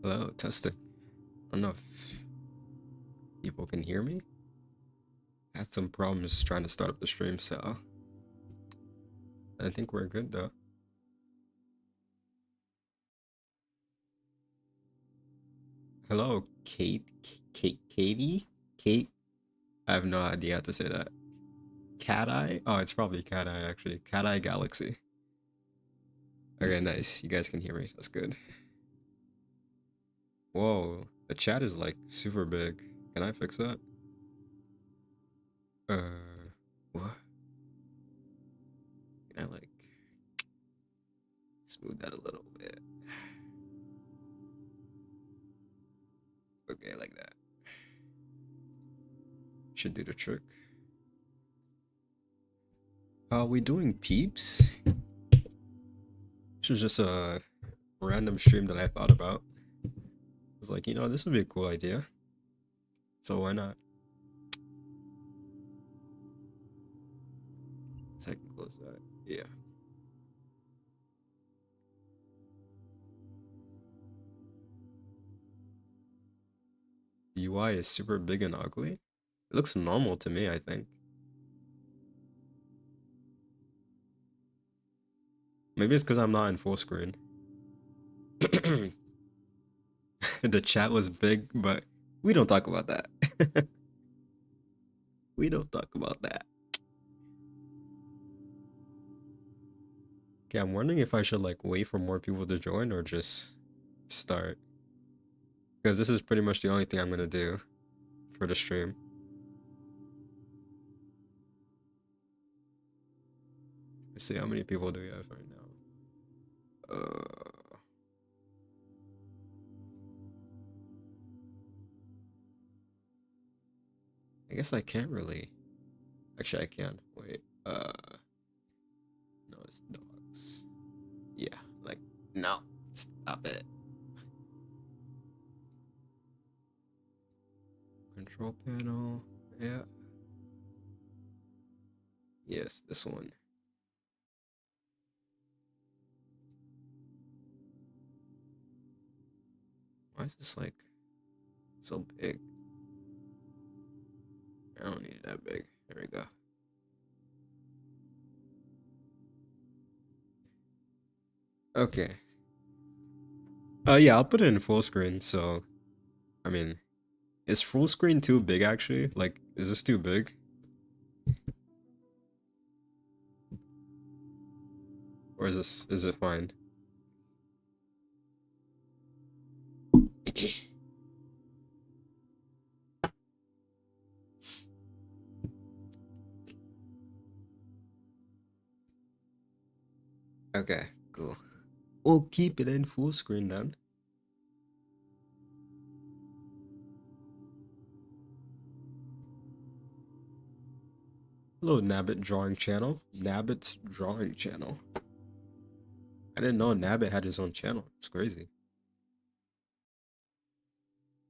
Hello, testing. I don't know if people can hear me. I had some problems trying to start up the stream, so I think we're good though. Hello, Katie? Kate? I have no idea how to say that. Cat Eye? Oh, it's probably Cat Eye actually. Cat Eye Galaxy. Okay, nice. You guys can hear me. That's good. Whoa, the chat is like super big. Can I fix that? What? Can I like smooth that a little bit? Okay, like that. Should do the trick. Are we doing peeps? This was just a random stream that I thought about. I was like, this would be a cool idea. So why not? So I can close that. Yeah. The UI is super big and ugly. It looks normal to me, I think. Maybe it's because I'm not in full screen. The chat was big, but we don't talk about that. We don't talk about that. Okay, I'm wondering if I should like wait for more people to join or just start. Because this is pretty much the only thing I'm gonna do for the stream. Let's see, how many people do we have right now? I guess I can't really. Actually, I can. Wait. No, it's dogs. Yeah, like, no. Stop it. Control panel. Yeah. Yes, this one. Why is this like so big? I don't need it that big. There we go. Okay. Yeah, I'll put it in full screen. So, I mean, is full screen too big actually? Like, is this too big? Or is it fine? Okay, cool. We'll keep it in full screen then. Hello, Nabbit Drawing Channel. Nabbit's Drawing Channel. I didn't know Nabbit had his own channel. It's crazy.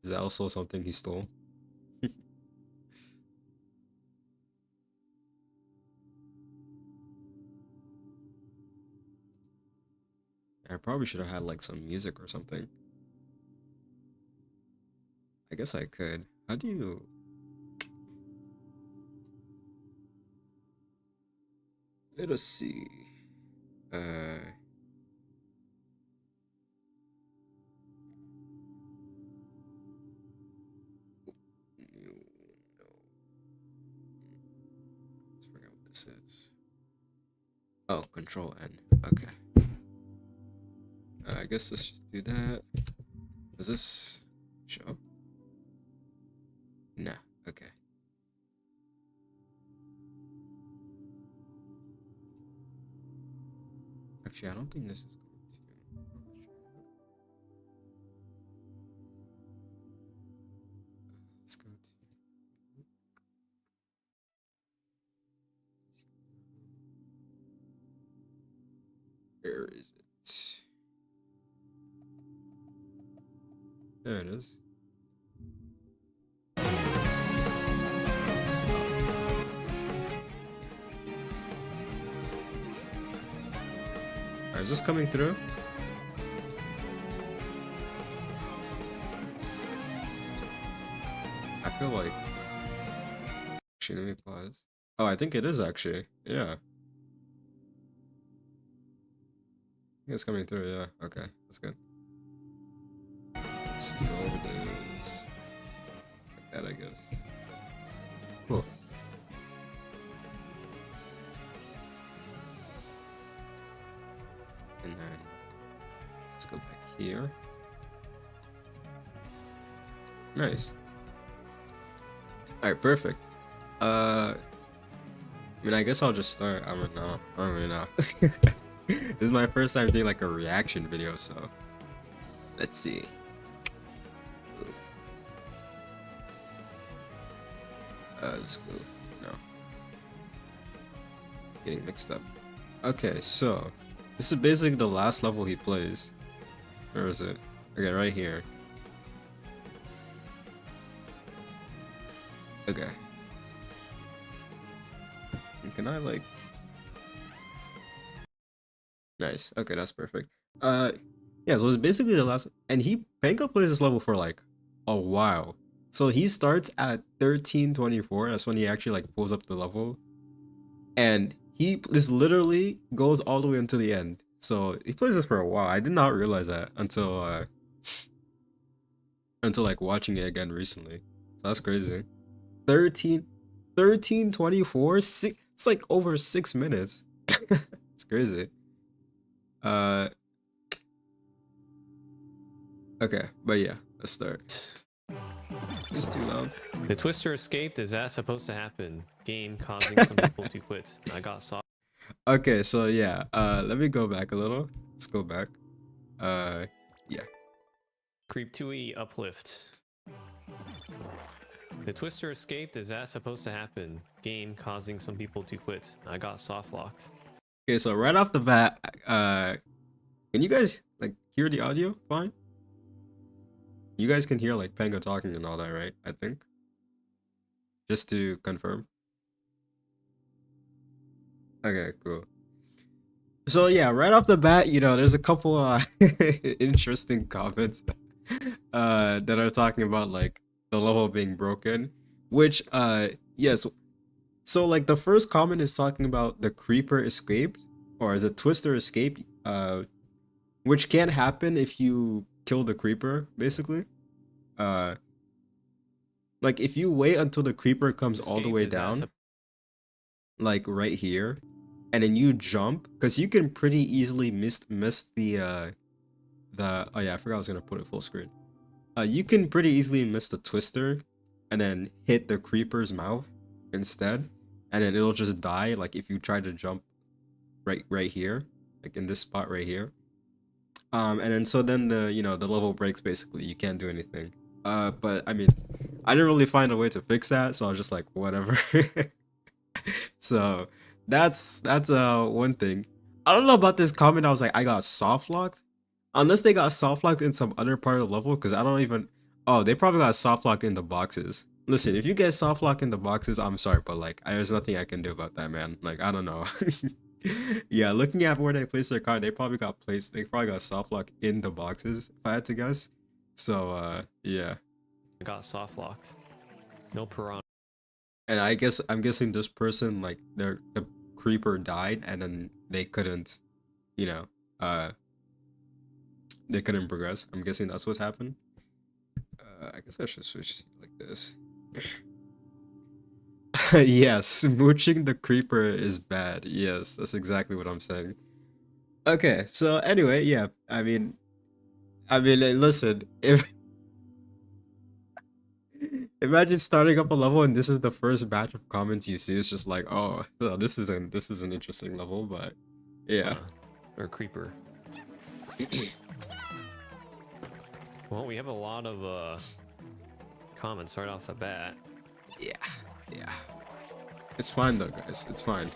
Is that also something he stole? I probably should have had like some music or something. I guess I could. How do you... Let us see. Uh... No. Let's figure out what this is. Oh, Control N. Okay. I guess let's just do that. Does this show? Nah. Okay. Actually, I don't think this is going to. Let's go to. Where is it? There it is. Alright, is this coming through? feel like... Actually, let me pause. Oh, I think it is actually. Yeah. I think it's coming through, yeah. Okay, that's good. Let's go over this. Like that, I guess. Cool. And then let's go back here. Nice. Alright, perfect. I mean, I guess I'll just start. I don't know. I don't really know. This is my first time doing like a reaction video, so let's see. Let's go. No. Getting mixed up. Okay, so this is basically the last level he plays. Where is it? Okay, right here. Okay. Can I like... Nice. Okay, that's perfect. Yeah, so it's basically the last... And Panga plays this level for like a while. So he starts at 1324. That's when he actually like pulls up the level. And this literally goes all the way until the end. So he plays this for a while. I did not realize that until like watching it again recently. So that's crazy. 1324? It's like over 6 minutes. It's crazy. Okay, but yeah, let's start. It's too loud. The Twister escaped. Is that supposed to happen? Game causing some people to quit. I got soft. Okay, so yeah, let me go back a little. Let's go back. Yeah. Creep 2E uplift. The Twister escaped. Is that supposed to happen? Game causing some people to quit. I got soft locked. Okay, so right off the bat, can you guys like hear the audio fine? You guys can hear like Panga talking and all that, right? I think. Just to confirm. Okay, cool. So yeah, right off the bat, you know, there's a couple interesting comments that are talking about like the level being broken, which yes. So like the first comment is talking about the creeper escaped, or the Twister escaped, which can happen if you kill the creeper, basically. Like if you wait until the creeper comes all the way down, like right here, and then you jump, because you can pretty easily miss the oh yeah, I forgot I was gonna put it full screen. You can pretty easily miss the Twister and then hit the creeper's mouth instead, and then it'll just die like if you try to jump right here, like in this spot right here. And then so then the level breaks, basically. You can't do anything. But I mean, I didn't really find a way to fix that, so I was just like, whatever. So that's one thing. I don't know about this comment. I was like, I got soft locked. Unless they got soft locked in some other part of the level, because I don't even... Oh, they probably got soft locked in the boxes. Listen, if you get soft locked in the boxes, I'm sorry, but like, there's nothing I can do about that, man. Like, I don't know. Yeah, looking at where they placed their card, they probably got soft lock in the boxes, if I had to guess. So yeah. I got soft locked. No piranha. And I'm guessing this person, like, the creeper died, and then they couldn't, you know, they couldn't progress. I'm guessing that's what happened. I guess I should switch like this. Yes, smooching the creeper is bad. Yes, that's exactly what I'm saying. Okay, so anyway, yeah, I mean, listen, if imagine starting up a level and this is the first batch of comments you see, it's just like, oh, so this is an interesting level, but yeah. Or creeper. Well, we have a lot of comments right off the bat. Yeah. It's fine though, guys. It's fine.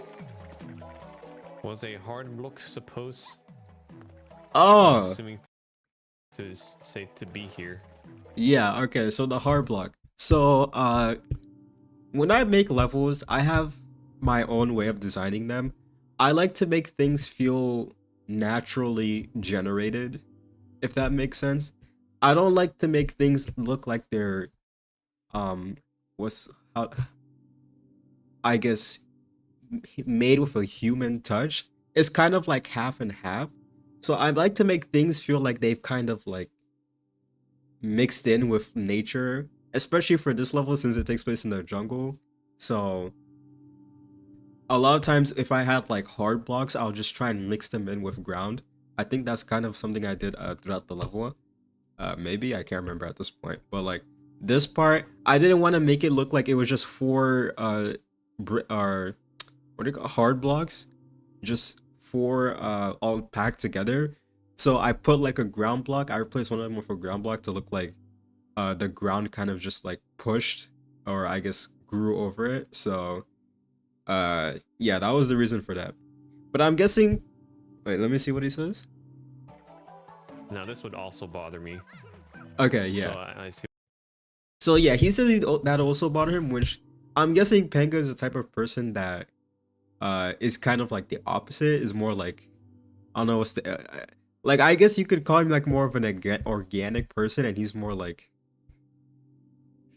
Was a hard block supposed? Oh. Assuming to say to be here. Yeah. Okay. So the hard block. So when I make levels, I have my own way of designing them. I like to make things feel naturally generated, if that makes sense. I don't like to make things look like they're what's how I guess made with a human touch. It's kind of like half and half. So I like to make things feel like they've kind of like mixed in with nature, especially for this level since it takes place in the jungle. So a lot of times if I had like hard blocks, I'll just try and mix them in with ground. I think that's kind of something I did throughout the level. Maybe I can't remember at this point, but like this part, I didn't want to make it look like it was just four what do you call hard blocks, just four all packed together. So I put like a ground block. I replaced one of them with a ground block to look like the ground kind of just like pushed or I guess grew over it. So yeah, that was the reason for that. But I'm guessing. Wait, let me see what he says. Now this would also bother me. Okay, So yeah. I see. So yeah, he says that also bothered him, which I'm guessing Panga is the type of person that is kind of like the opposite. Is more like I don't know what's the like I guess you could call him like more of an organic person, and he's more like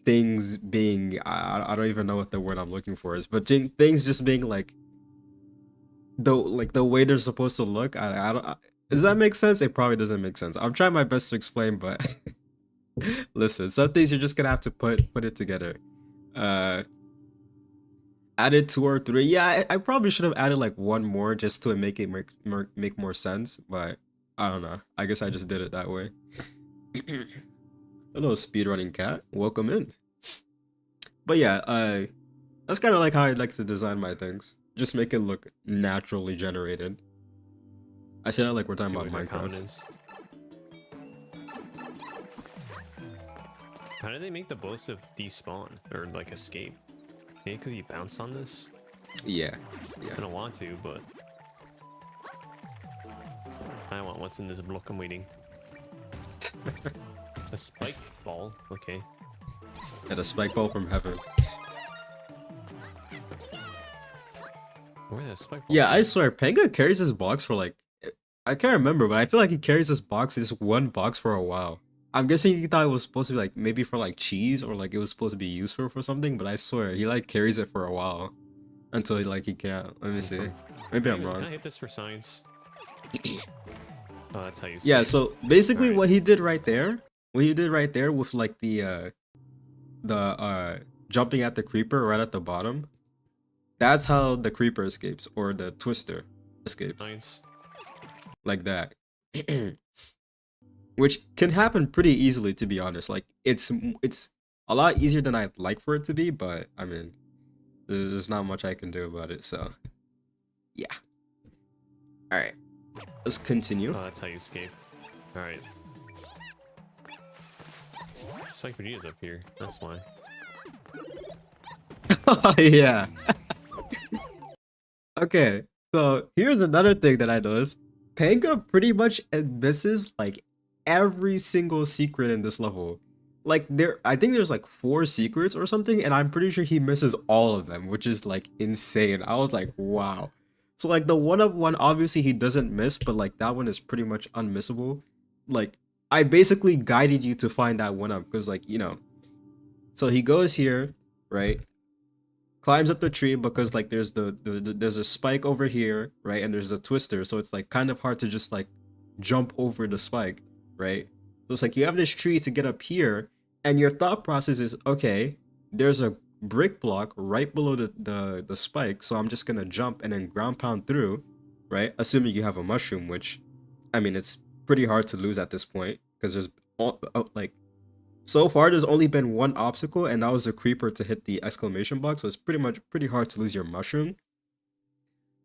things being I don't even know what the word I'm looking for is, but things just being like the way they're supposed to look. I don't. Does that make sense? It probably doesn't make sense. I'm trying my best to explain, but listen, some things you're just gonna have to put it together. Uh, Added two or three. Yeah, I probably should have added like one more just to make it make more sense. But I don't know. I guess I just did it that way. Hello, speedrunning cat. Welcome in. But yeah, that's kind of like how I like to design my things. Just make it look naturally generated. I said that like we're talking See about what my count Minecraft. is. How did they make the boss of despawn or like escape? Maybe because you bounced on this? Yeah, yeah. I don't want to, but I want what's in this block. I'm waiting. A spike ball. Okay. Had a spike ball from heaven. Where is spike ball? Yeah, I swear, Panga carries his box for like I can't remember, but I feel like he carries this one box for a while. I'm guessing he thought it was supposed to be like maybe for like cheese or like it was supposed to be useful for something, but I swear he like carries it for a while until he can't. Let me see. Maybe I'm Can wrong. I hit this for science? Oh, that's how you. Yeah, Escape. so basically Alright. what he did right there with like the jumping at the creeper right at the bottom, that's how the creeper escapes or the twister escapes. Nice. Like that. Which can happen pretty easily, to be honest. Like it's a lot easier than I'd like for it to be, but I mean, there's not much I can do about it. So, yeah. All right, let's continue. Oh, that's how you escape. All right. Spike Vegeta's up here. That's why. Yeah. Okay, so here's another thing that I noticed. Panga pretty much misses like every single secret in this level. Like I think there's like 4 secrets or something, and I'm pretty sure he misses all of them, which is like insane. I was like, wow. So like the one-up one, obviously he doesn't miss, but like that one is pretty much unmissable. Like I basically guided you to find that one up because like so he goes here, right? Climbs up the tree because like there's there's a spike over here, right? And there's a twister, so it's like kind of hard to just like jump over the spike, right? So it's like you have this tree to get up here, and your thought process is okay, there's a brick block right below the spike, so I'm just gonna jump and then ground pound through, right? Assuming you have a mushroom, which I mean it's pretty hard to lose at this point because there's like so far, there's only been one obstacle, and that was a creeper to hit the exclamation block. So it's pretty hard to lose your mushroom.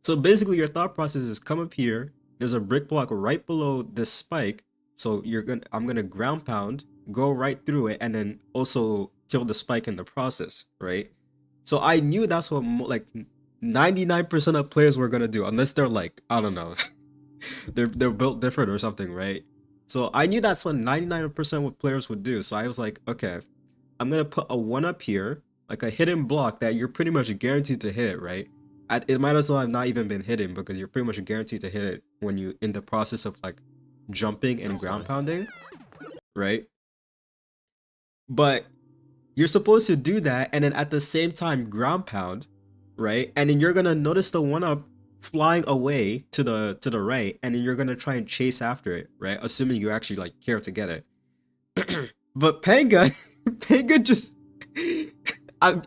So basically, your thought process is come up here. There's a brick block right below this spike. So I'm gonna ground pound, go right through it, and then also kill the spike in the process, right? So I knew that's what like 99% of players were gonna do, unless they're like I don't know, they're built different or something, right? So I knew that's what 99% of players would do. So I was like, okay, I'm gonna put a one up here, like a hidden block that you're pretty much guaranteed to hit, right? It might as well have not even been hidden because you're pretty much guaranteed to hit it when you in the process of like jumping and ground pounding, right? But You're supposed to do that, and then at the same time ground pound, right? And then you're gonna notice the one up flying away to the right, and then you're gonna try and chase after it, right? Assuming you actually like care to get it. But Panga, Panga just, I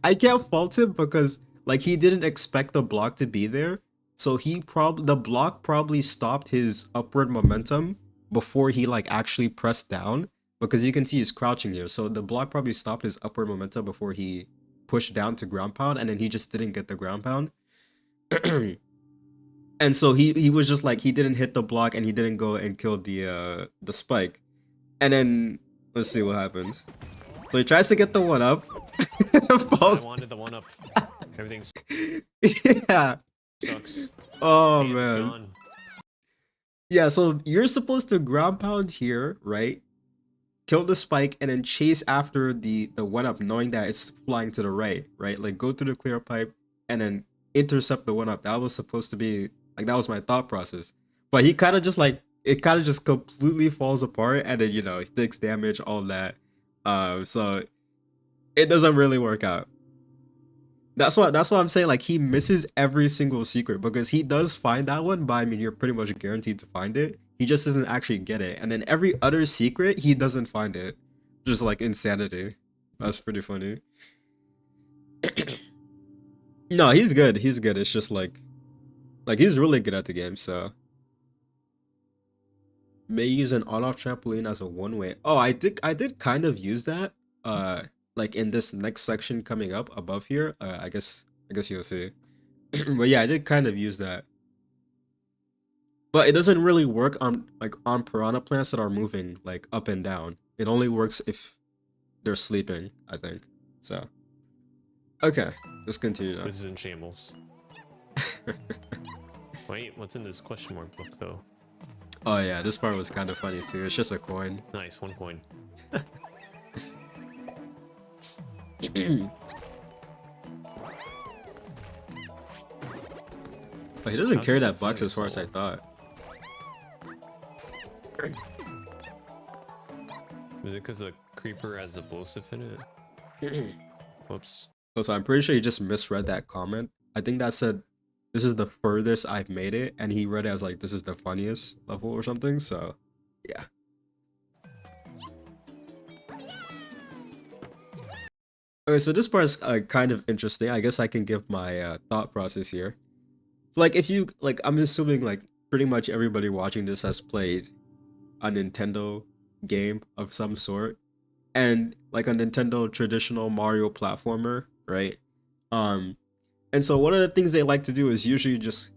I can't fault him because like he didn't expect the block to be there, so he probably the block probably stopped his upward momentum before he like actually pressed down because you can see he's crouching here. So the block probably stopped his upward momentum before he pushed down to ground pound, and then he just didn't get the ground pound. And so he was just like he didn't hit the block and he didn't go and kill the spike. And then let's see what happens. So he tries to get the one up. I wanted the one up. Everything Yeah. sucks. Oh Damn, it's man. gone. Yeah, so you're supposed to ground pound here, right? Kill the spike and then chase after the one up knowing that it's flying to the right, right? Like go through the clear pipe and then intercept the one up. That was supposed to be like that was my thought process. But he kind of just like it kind of just completely falls apart and then he takes damage, all that. So it doesn't really work out. That's what I'm saying. Like he misses every single secret because he does find that one, but I mean you're pretty much guaranteed to find it. He just doesn't actually get it, and then every other secret he doesn't find it. Just like insanity. That's pretty funny. No, he's good. He's good. It's just like he's really good at the game. So may use an on-off trampoline as a one-way. Oh, I did kind of use that. Like in this next section coming up above here. I guess you'll see. But yeah, I did kind of use that. But it doesn't really work on like on piranha plants that are moving like up and down. It only works if they're sleeping, I think. So okay, let's continue now. This is in shambles. Wait, what's in this question mark book though? Oh yeah, this part was kind of funny too. It's just a coin. Nice, 1 coin. But he doesn't How's carry this a that box flying as far as I soul? thought. Is it because the creeper has explosive in it? Whoops. So I'm pretty sure he just misread that comment. I think that said this is the furthest I've made it, and he read it as like this is the funniest level or something. So yeah. Okay, so this part is kind of interesting. I guess I can give my thought process here. So, like, if you like, I'm assuming like pretty much everybody watching this has played a Nintendo game of some sort, and like a Nintendo traditional Mario platformer, right? Um, and so one of the things they like to do is usually just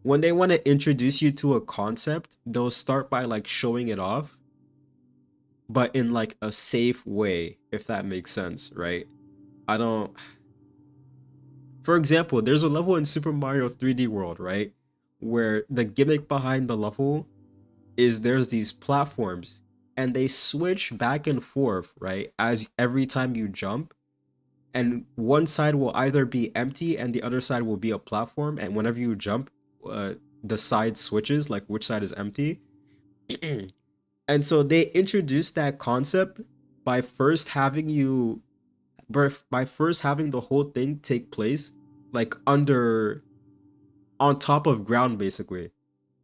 when they want to introduce you to a concept, they'll start by like showing it off, but in like a safe way, if that makes sense, right? I don't. For example, there's a level in Super Mario 3D World, right? Where the gimmick behind the level is there's these platforms and they switch back and forth, right? As every time you jump, and one side will either be empty and the other side will be a platform, and whenever you jump, the side switches, like which side is empty. And so they introduced that concept by first having you by first having the whole thing take place like under on top of ground basically.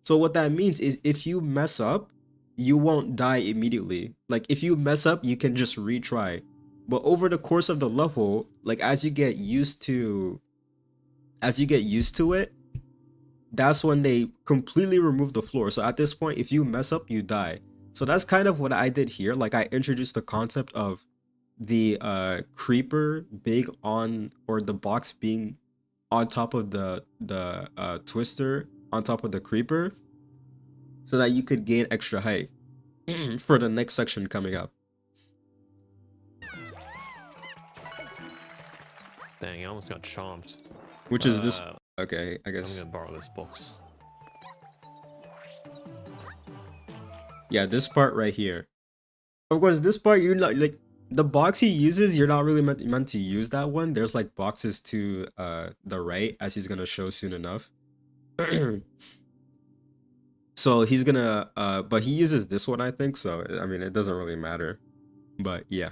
So what that means is if you mess up, you won't die immediately. Like if you mess up, you can just retry. But over the course of the level, like as you get used to it, that's when they completely remove the floor. So at this point, if you mess up, you die. So that's kind of what I did here. Like I introduced the concept of the creeper big on or the box being on top of the twister on top of the creeper so that you could gain extra height for the next section coming up. Dang, I almost got chomped. Which is this okay, I I'm guess. gonna borrow this box. Yeah, this part right here. Of course, this part you're not like the box he uses, you're not really meant to use that one. There's like boxes to the right as he's gonna show soon enough. So he's gonna but he uses this one I think, so I mean it doesn't really matter. But yeah.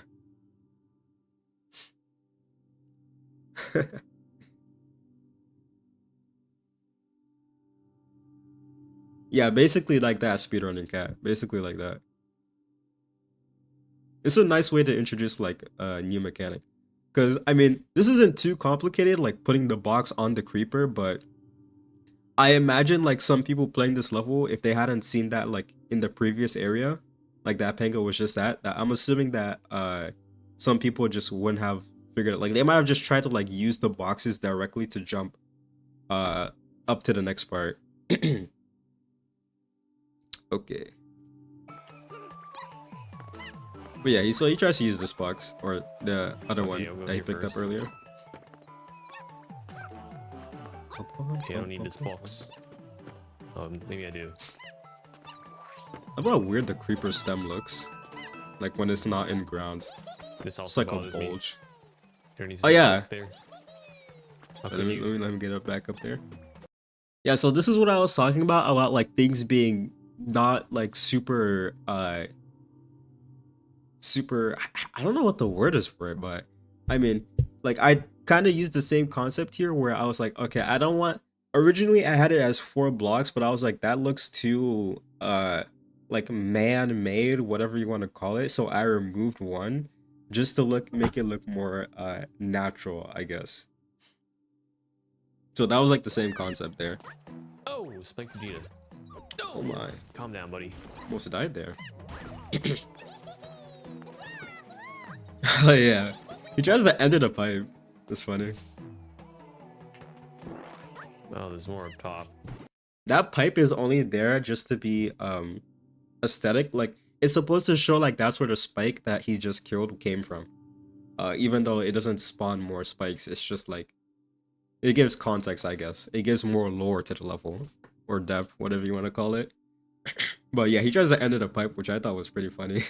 Yeah, basically like that speedrunning cat. Basically like that. It's a nice way to introduce like a new mechanic. Cause I mean, this isn't too complicated, like putting the box on the creeper, but I imagine like some people playing this level, if they hadn't seen that like in the previous area, like that Panga was just that I'm assuming that some people just wouldn't have figured it. Like they might have just tried to like use the boxes directly to jump uh up to the next part. Okay. But yeah, so he tries to use this box or the other Okay, one I'll go that he here picked first. up earlier. Okay, I don't need this box. Maybe I do. How about weird the creeper stem looks? Like when it's not in ground. This It's also like a bothers me. bulge. There needs Oh to be a yeah. block there. How Let could me, you? let me get it back up there. Yeah, so this is what I was talking about like things being not like super I don't know what the word is for it, but I mean, like I kind of used the same concept here where I was like, okay, I don't want originally I had it as 4 blocks, but I was like that looks too like man-made, whatever you want to call it. So I removed one just to make it look more natural, I guess. So that was like the same concept there. Oh, Spike Vegeta. No. Oh my, Calm down, buddy. almost died there. Oh yeah, he tries to end a pipe. That's funny. Oh, there's more up top. That pipe is only there just to be aesthetic. Like it's supposed to show like that's where the spike that he just killed came from. Even though it doesn't spawn more spikes, it's just like it gives context, I guess. It gives more lore to the level or depth, whatever you want to call it. But yeah, he tries to end a pipe, which I thought was pretty funny.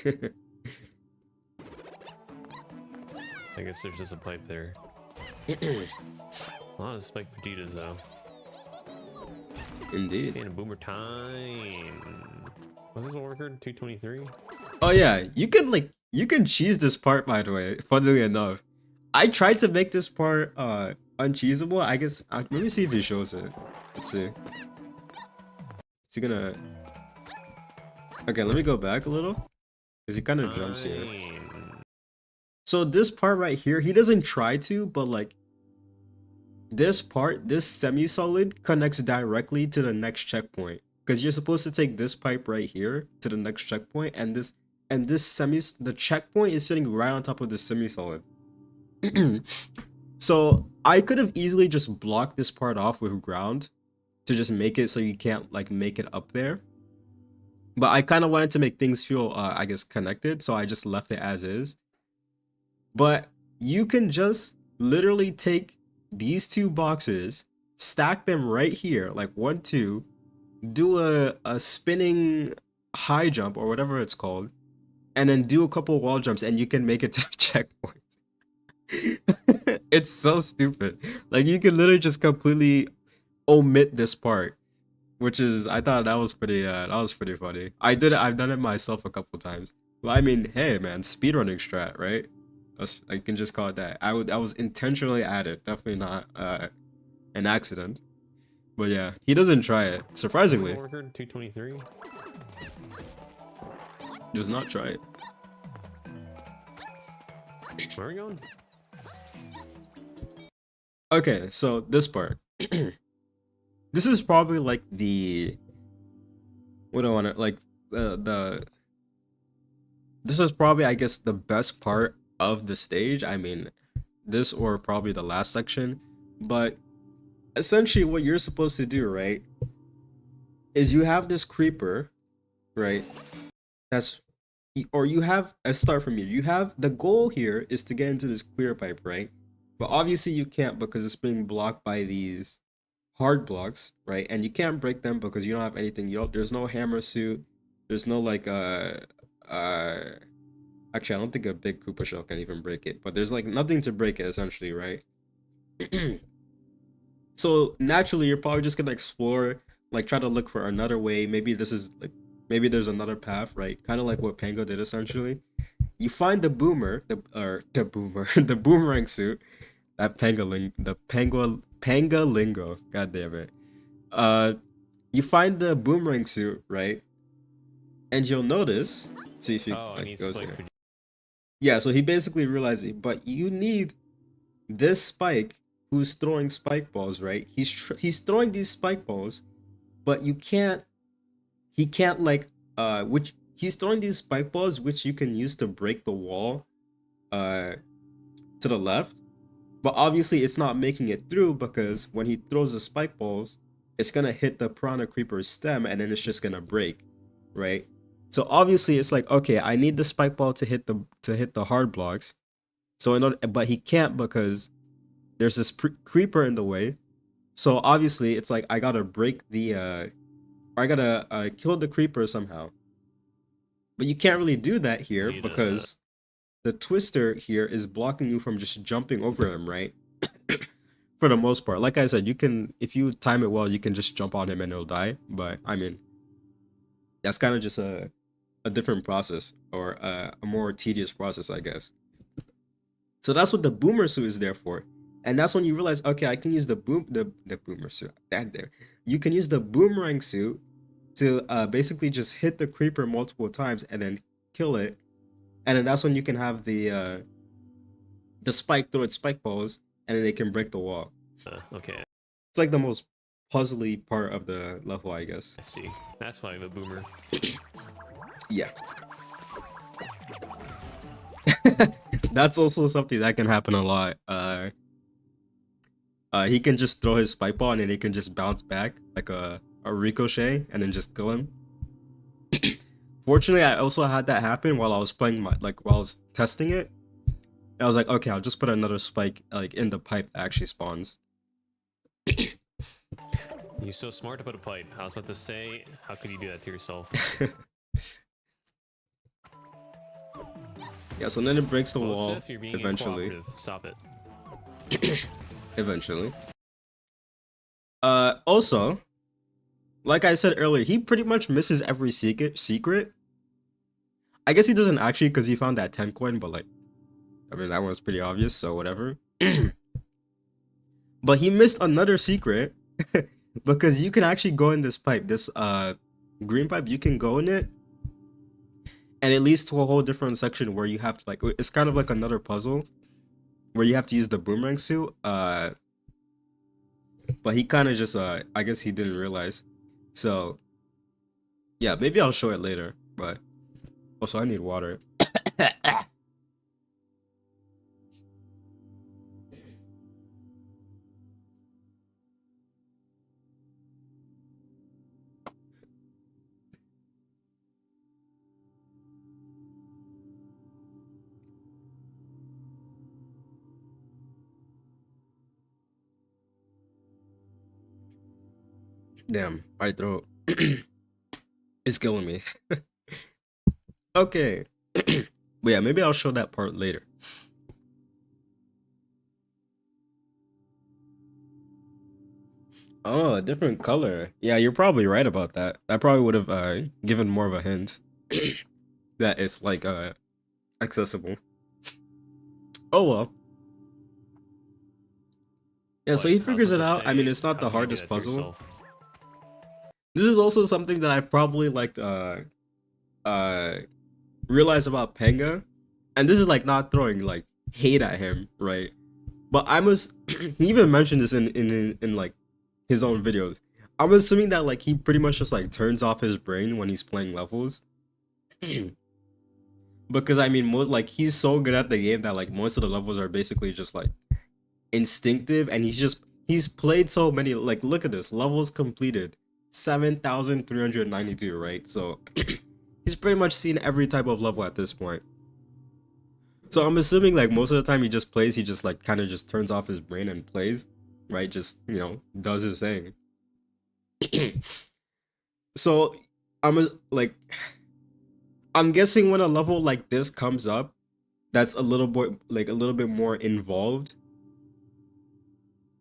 I guess there's just a pipe there. A lot of Spike Vegetas though. Indeed. And a boomer time. Was this a record? 223? Oh yeah, you can cheese this part, by the way. Funnily enough, I tried to make this part uncheesable. I guess let me see if he shows it. Let's see. Is he gonna? Okay, let me go back a little, cause he kind of jumps here. So this part right here, he doesn't try to, but like this part, this semi-solid connects directly to the next checkpoint. Because you're supposed to take this pipe right here to the next checkpoint, and the checkpoint is sitting right on top of the semi-solid. So I could have easily just blocked this part off with ground to just make it so you can't like make it up there. But I kind of wanted to make things feel, I guess, connected, so I just left it as is. But you can just literally take these 2 boxes, stack them right here, like 1, 2, do a spinning high jump or whatever it's called, and then do a couple wall jumps, and you can make it to the checkpoint. It's so stupid. Like you can literally just completely omit this part, which is I thought that was pretty funny. I've done it myself a couple times. Well, I mean, hey man, speedrunning strat, right? I can just call it that. I was intentionally at it, definitely not an accident. But yeah, he doesn't try it. Surprisingly, Record 223. does not try it. Where are we going? Okay, so this part. This is probably like the what do I want to like the this is probably I guess the best part of the stage. I mean, this or probably the last section, but essentially what you're supposed to do, right, is you have this creeper, right? That's or you have let's start from here. You have the goal here is to get into this clear pipe, right? But obviously you can't because it's being blocked by these hard blocks, right? And you can't break them because you don't have anything. There's no hammer suit. There's no like actually I don't think a big Koopa shell can even break it, but there's like nothing to break it essentially, right? So naturally you're probably just gonna explore, like try to look for another way. Maybe this is like maybe there's another path, right? Kind of like what Panga did essentially. You find the boomer, the boomer, the boomerang suit, That Panga lingo. God damn it. Uh, you find the boomerang suit, right? And you'll notice. Let's see if you Oh, I like need goes spike here. for. Yeah, so he basically realized it, but you need this Spike who's throwing spike balls, right? He's throwing these spike balls, but you can't. He can't like which he's throwing these spike balls which you can use to break the wall uh to the left, but obviously it's not making it through because when he throws the spike balls, it's gonna hit the Piranha Creeper's stem and then it's just gonna break, right? So obviously it's like, okay, I need the spike ball to hit the hard blocks. So in order, but he can't because there's this creeper in the way. So obviously it's like I gotta break the I gotta kill the creeper somehow. But you can't really do that here Need because the twister here is blocking you from just jumping over him, right? For the most part. Like I said, you can, if you time it well, you can just jump on him and he'll die. But I mean, that's kind of just a different process or a more tedious process, I guess. So that's what the boomer suit is there for. And that's when you realize, okay, I can use the boomer suit. That there. You can use the boomerang suit to basically just hit the creeper multiple times and then kill it. And then that's when you can have the spike throw its spike balls and then they can break the wall. Okay, It's like the most puzzly part of the level, I guess. I see. That's why I have a boomer. Yeah. That's also something that can happen a lot. He can just throw his spike ball and then he can just bounce back like a ricochet and then just kill him. Fortunately, I also had that happen while I was playing while I was testing it. I was like, okay, I'll just put another spike like in the pipe that actually spawns. You're so smart to put a pipe. I was about to say, how could you do that to yourself? Yeah, so then it breaks the Well, wall Sif, you're being eventually. incooperative. Stop it. Eventually. Also, like I said earlier, he pretty much misses every secret. I guess he doesn't actually because he found that 10 coin, but like, I mean, that one's pretty obvious, so whatever. But he missed another secret because you can actually go in this pipe, this green pipe, you can go in it and it leads to a whole different section where you have to like, it's kind of like another puzzle where you have to use the boomerang suit. But he kind of just I guess he didn't realize. So yeah, maybe I'll show it later, but also I need water. Damn, my throat is killing me. Okay. But yeah, maybe I'll show that part later. Oh, a different color. Yeah, you're probably right about that. That probably would have given more of a hint that it's like accessible. Oh well. Yeah, so What? he I was figures about it to out. I mean, say, it's not how the could you do hardest that to puzzle. yourself? This is also something that I probably like uh realized about Panga. And this is like not throwing like hate at him, right? But I was he even mentioned this in like his own videos. I'm assuming that like he pretty much just like turns off his brain when he's playing levels. Because I mean most like he's so good at the game that like most of the levels are basically just like instinctive and he's played so many like look at this levels completed 7,392, right? So he's pretty much seen every type of level at this point. So I'm assuming like most of the time he just plays, he just like kind of just turns off his brain and plays, right? Just, you know, does his thing. So like I'm guessing when a level like this comes up that's a little bit more involved,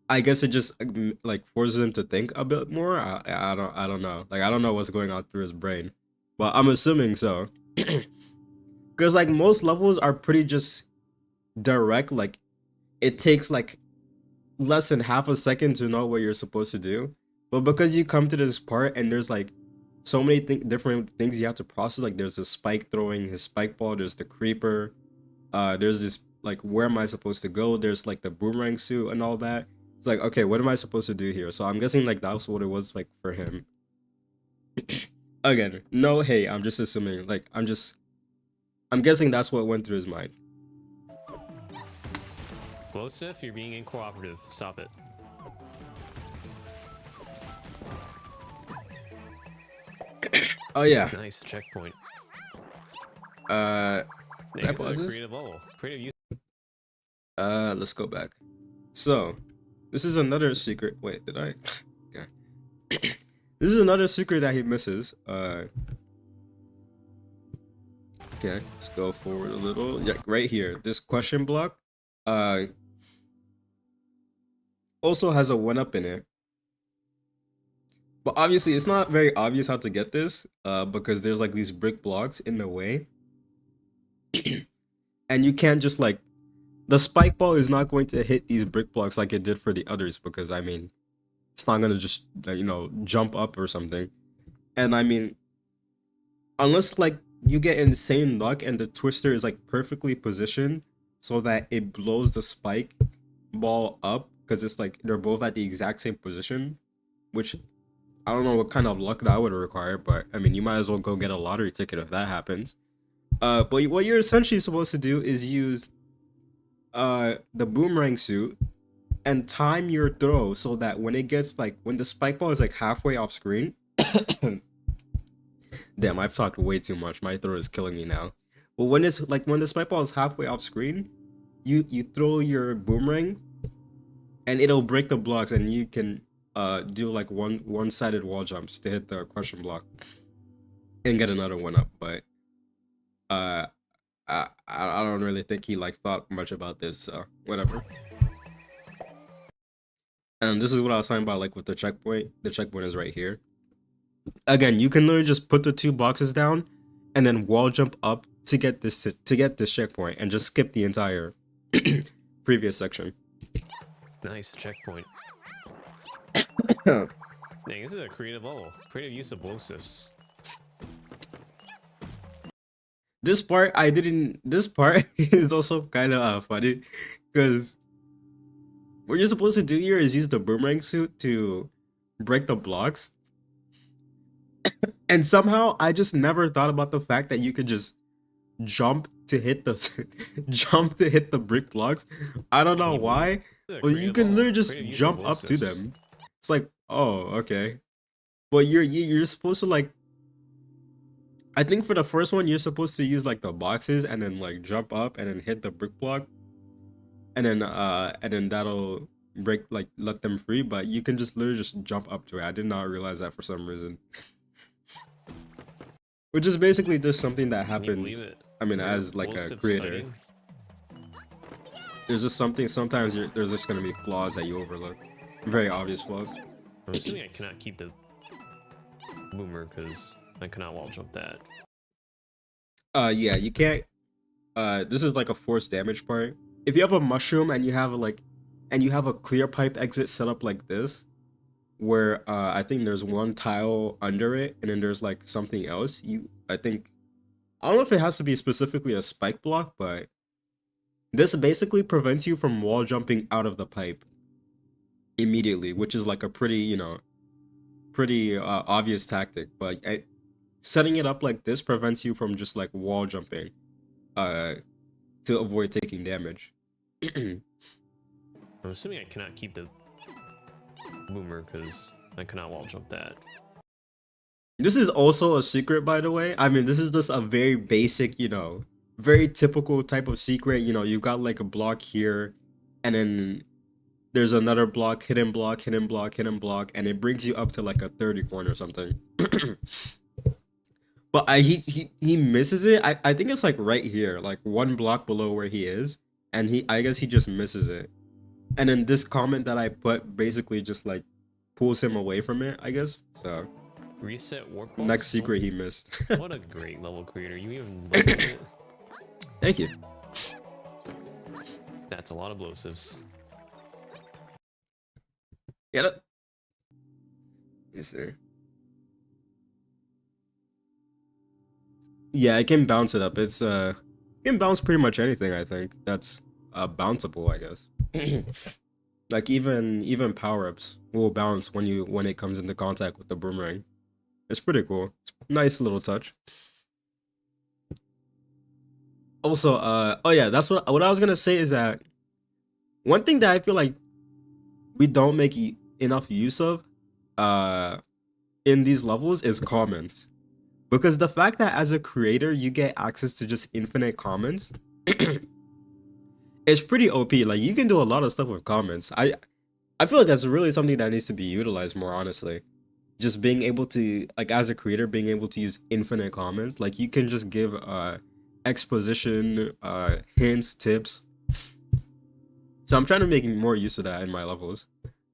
I guess it just like forces him to think a bit more. I don't know. Like I don't know what's going on through his brain. But I'm assuming so. Cuz like most levels are pretty just direct, like it takes like less than half a second to know what you're supposed to do. But because you come to this part and there's like so many different things you have to process, like there's the spike throwing his spike ball, there's the creeper, there's this like where am I supposed to go? There's like the boomerang suit and all that. It's like, okay, what am I supposed to do here? So I'm guessing like that's what it was like for him. Again, no, hey, I'm just assuming, like I'm guessing that's what went through his mind. Explosive, you're being incooperative. Stop it. Oh yeah. Nice checkpoint. Can I Thanks pause to the this? creative level. Creative use. Let's go back. So, this is another secret. Wait, did I? Yeah. This is another secret that he misses. Okay, let's go forward a little. Yeah, right here. This question block, also has a 1-up in it. But obviously, it's not very obvious how to get this, because there's like these brick blocks in the way. And you can't just like, the spike ball is not going to hit these brick blocks like it did for the others, because I mean, it's not gonna just, you know, jump up or something. And I mean, unless like you get insane luck and the twister is like perfectly positioned so that it blows the spike ball up, because it's like they're both at the exact same position, which I don't know what kind of luck that would require, but I mean, you might as well go get a lottery ticket if that happens. But what you're essentially supposed to do is use the boomerang suit and time your throw so that when it gets like, when the spike ball is like halfway off screen. Damn, I've talked way too much. My throat is killing me now. But when it's like, when the spike ball is halfway off screen, you throw your boomerang and it'll break the blocks, and you can do like one-sided wall jumps to hit the question block and get another 1-up. But I don't really think he like thought much about this, so whatever. And this is what I was talking about, like with the checkpoint. The checkpoint is right here. Again, you can literally just put the 2 boxes down and then wall jump up to get this checkpoint, and just skip the entire previous section. Nice checkpoint. This Dang, this is a creative level. Creative use of explosives. part I didn't. This part is also kind of funny, because what you're supposed to do here is use the boomerang suit to break the blocks. And somehow I just never thought about the fact that you could just jump to hit the jump to hit the brick blocks. I don't know why, but you can literally just jump up to them. It's like, oh, okay. But you're supposed to like, I think for the first one you're supposed to use like the boxes and then like jump up and then hit the brick block, and then that'll break, like let them free. But you can just literally just jump up to it. I did not realize that for some reason. Which is basically just something that happens. I mean, as like a creator, there's just something. Sometimes there's just gonna be flaws that you overlook, very obvious flaws. I'm assuming I cannot keep the boomer because I cannot wall jump that. Yeah, you can't. This is like a forced damage part. If you have a mushroom and you have a clear pipe exit set up like this, where I think there's one tile under it and then there's like something else, I don't know if it has to be specifically a spike block, but this basically prevents you from wall jumping out of the pipe immediately, which is like a pretty, you know, pretty obvious tactic. But setting it up like this prevents you from just like wall jumping to avoid taking damage. I'm assuming I cannot keep the boomer because I cannot wall jump that. This is also a secret, by the way. I mean, this is just a very basic, you know, very typical type of secret. You know, you've got like a block here, and then there's another block, hidden block, hidden block, hidden block, and it brings you up to like a 30 corner or something. But he misses it. I think it's like right here, like 1 block below where he is, and I guess he just misses it. And then this comment that I put basically just like pulls him away from it, I guess. So reset warp box. Next secret he missed. What a great level creator. You even it. Thank you. That's a lot of explosives. Yeah, that, yes, sir. Yeah, I can bounce it up. It's you can bounce pretty much anything. I think that's bounceable. I guess. Like even power ups will bounce when it comes into contact with the boomerang. It's pretty cool. It's a nice little touch. Also, oh yeah, that's what I was gonna say is that one thing that I feel like we don't make enough use of, uh, in these levels is comments. Because the fact that as a creator you get access to just infinite comments is pretty OP. Like you can do a lot of stuff with comments. I feel like that's really something that needs to be utilized more honestly. Just being able to like as a creator being able to use infinite comments. Like you can just give exposition, hints, tips. So I'm trying to make more use of that in my levels.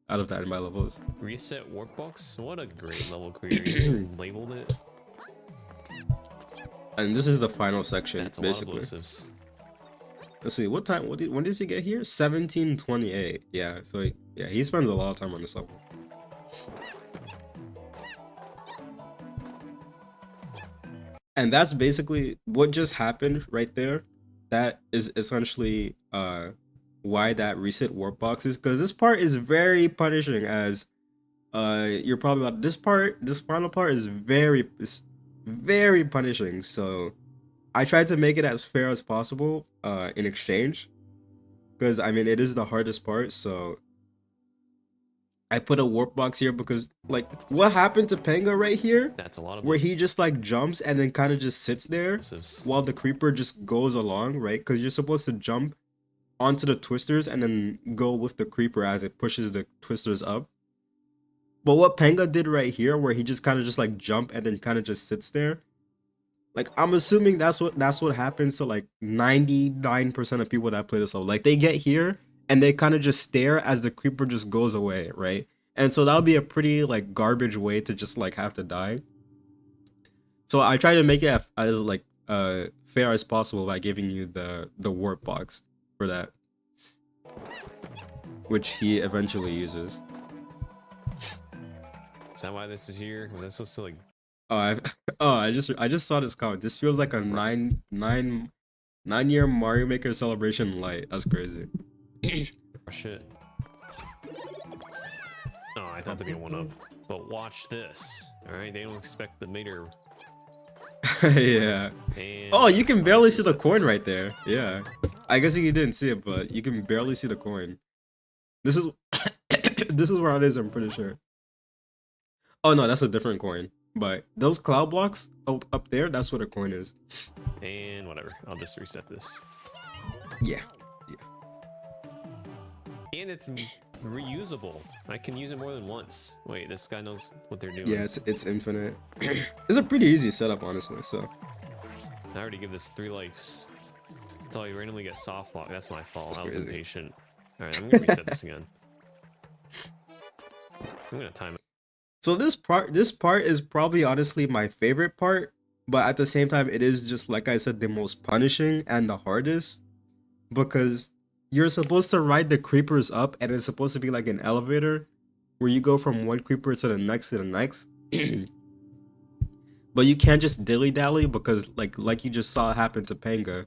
Out of that in my levels. Reset warp box. What a great level creator. You labeled it. And this is the final section, That's a basically. lot of elusives. Let's see, what time? When does he get here? 1728. Yeah, so yeah, he spends a lot of time on this level. And that's basically what just happened right there. That is essentially why that reset warp box is, because this part is very punishing. As you're probably about this final part is very punishing. So I tried to make it as fair as possible in exchange, because I mean it is the hardest part. So I put a warp box here because like what happened to Panga right here, That's a lot of where he just like jumps and then kind of just sits there elusives. while the creeper just goes along, right? Because you're supposed to jump onto the twisters and then go with the creeper as it pushes the twisters up. But what Panga did right here, where he just kind of just like jump and then kind of just sits there, like I'm assuming that's what happens to like 99% of people that play this level. Like they get here and they kind of just stare as the creeper just goes away, right? And so that would be a pretty like garbage way to just like have to die. So I try to make it as like fair as possible by giving you the warp box for that, which he eventually uses. Is that why this is here? Was I supposed to like? Oh, I just saw this comment. This feels like a 9-year Mario Maker celebration light. That's crazy. Oh shit. Oh, I thought there'd be a one up. But watch this. Alright, they don't expect the meter. Yeah. And Oh, you can barely see the reset coin this. right there. Yeah. I guess you didn't see it, but you can barely see the coin. This is this is where it is, I'm pretty sure. Oh no, that's a different coin. But those cloud blocks up there, that's where the coin is. And whatever. I'll just reset this. Yeah. And it's reusable. I can use it more than once. Wait, this guy knows what they're doing. Yeah, it's infinite. It's a pretty easy setup, honestly. So I already give this 3 likes. Until you randomly get soft lock. That's my fault. That's I was crazy. impatient. Alright, I'm gonna reset this again. I'm gonna time it. So this part is probably honestly my favorite part, but at the same time it is just like I said the most punishing and the hardest, because you're supposed to ride the creepers up and it's supposed to be like an elevator where you go from one creeper to the next to the next. But you can't just dilly-dally, because like you just saw happen to Panga,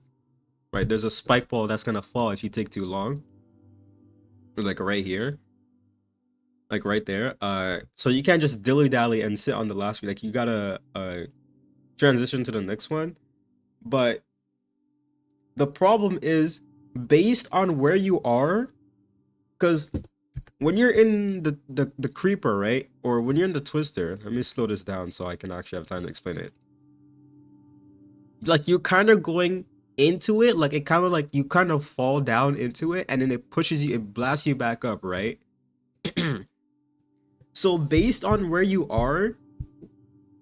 right? There's a spike ball that's gonna fall if you take too long. Or like right here. Like right there. So you can't just dilly-dally and sit on the last one. Like you gotta transition to the next one. But the problem is based on where you are, because when you're in the creeper, right? Or when you're in the twister, let me slow this down so I can actually have time to explain it. Like you're kind of going into it, like it kind of like you kind of fall down into it and then it pushes you, it blasts you back up, right? So based on where you are,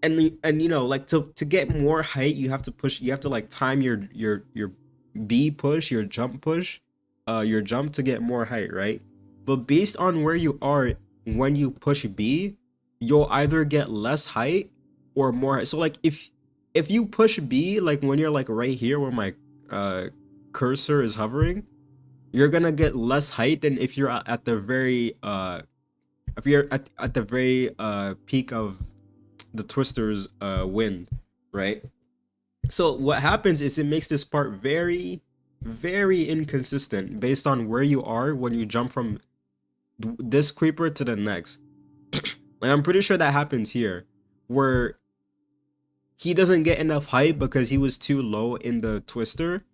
and you know, like to get more height, you have to push, you have to like time your B push, your jump push, your jump to get more height, right? But based on where you are when you push B, you'll either get less height or more height. So like if you push B, like when you're like right here where my cursor is hovering, you're gonna get less height than if you're at the very if you're at the very peak of the twister's wind, right? So what happens is it makes this part very, very inconsistent based on where you are when you jump from this creeper to the next. Like I'm pretty sure that happens here, where he doesn't get enough height because he was too low in the twister,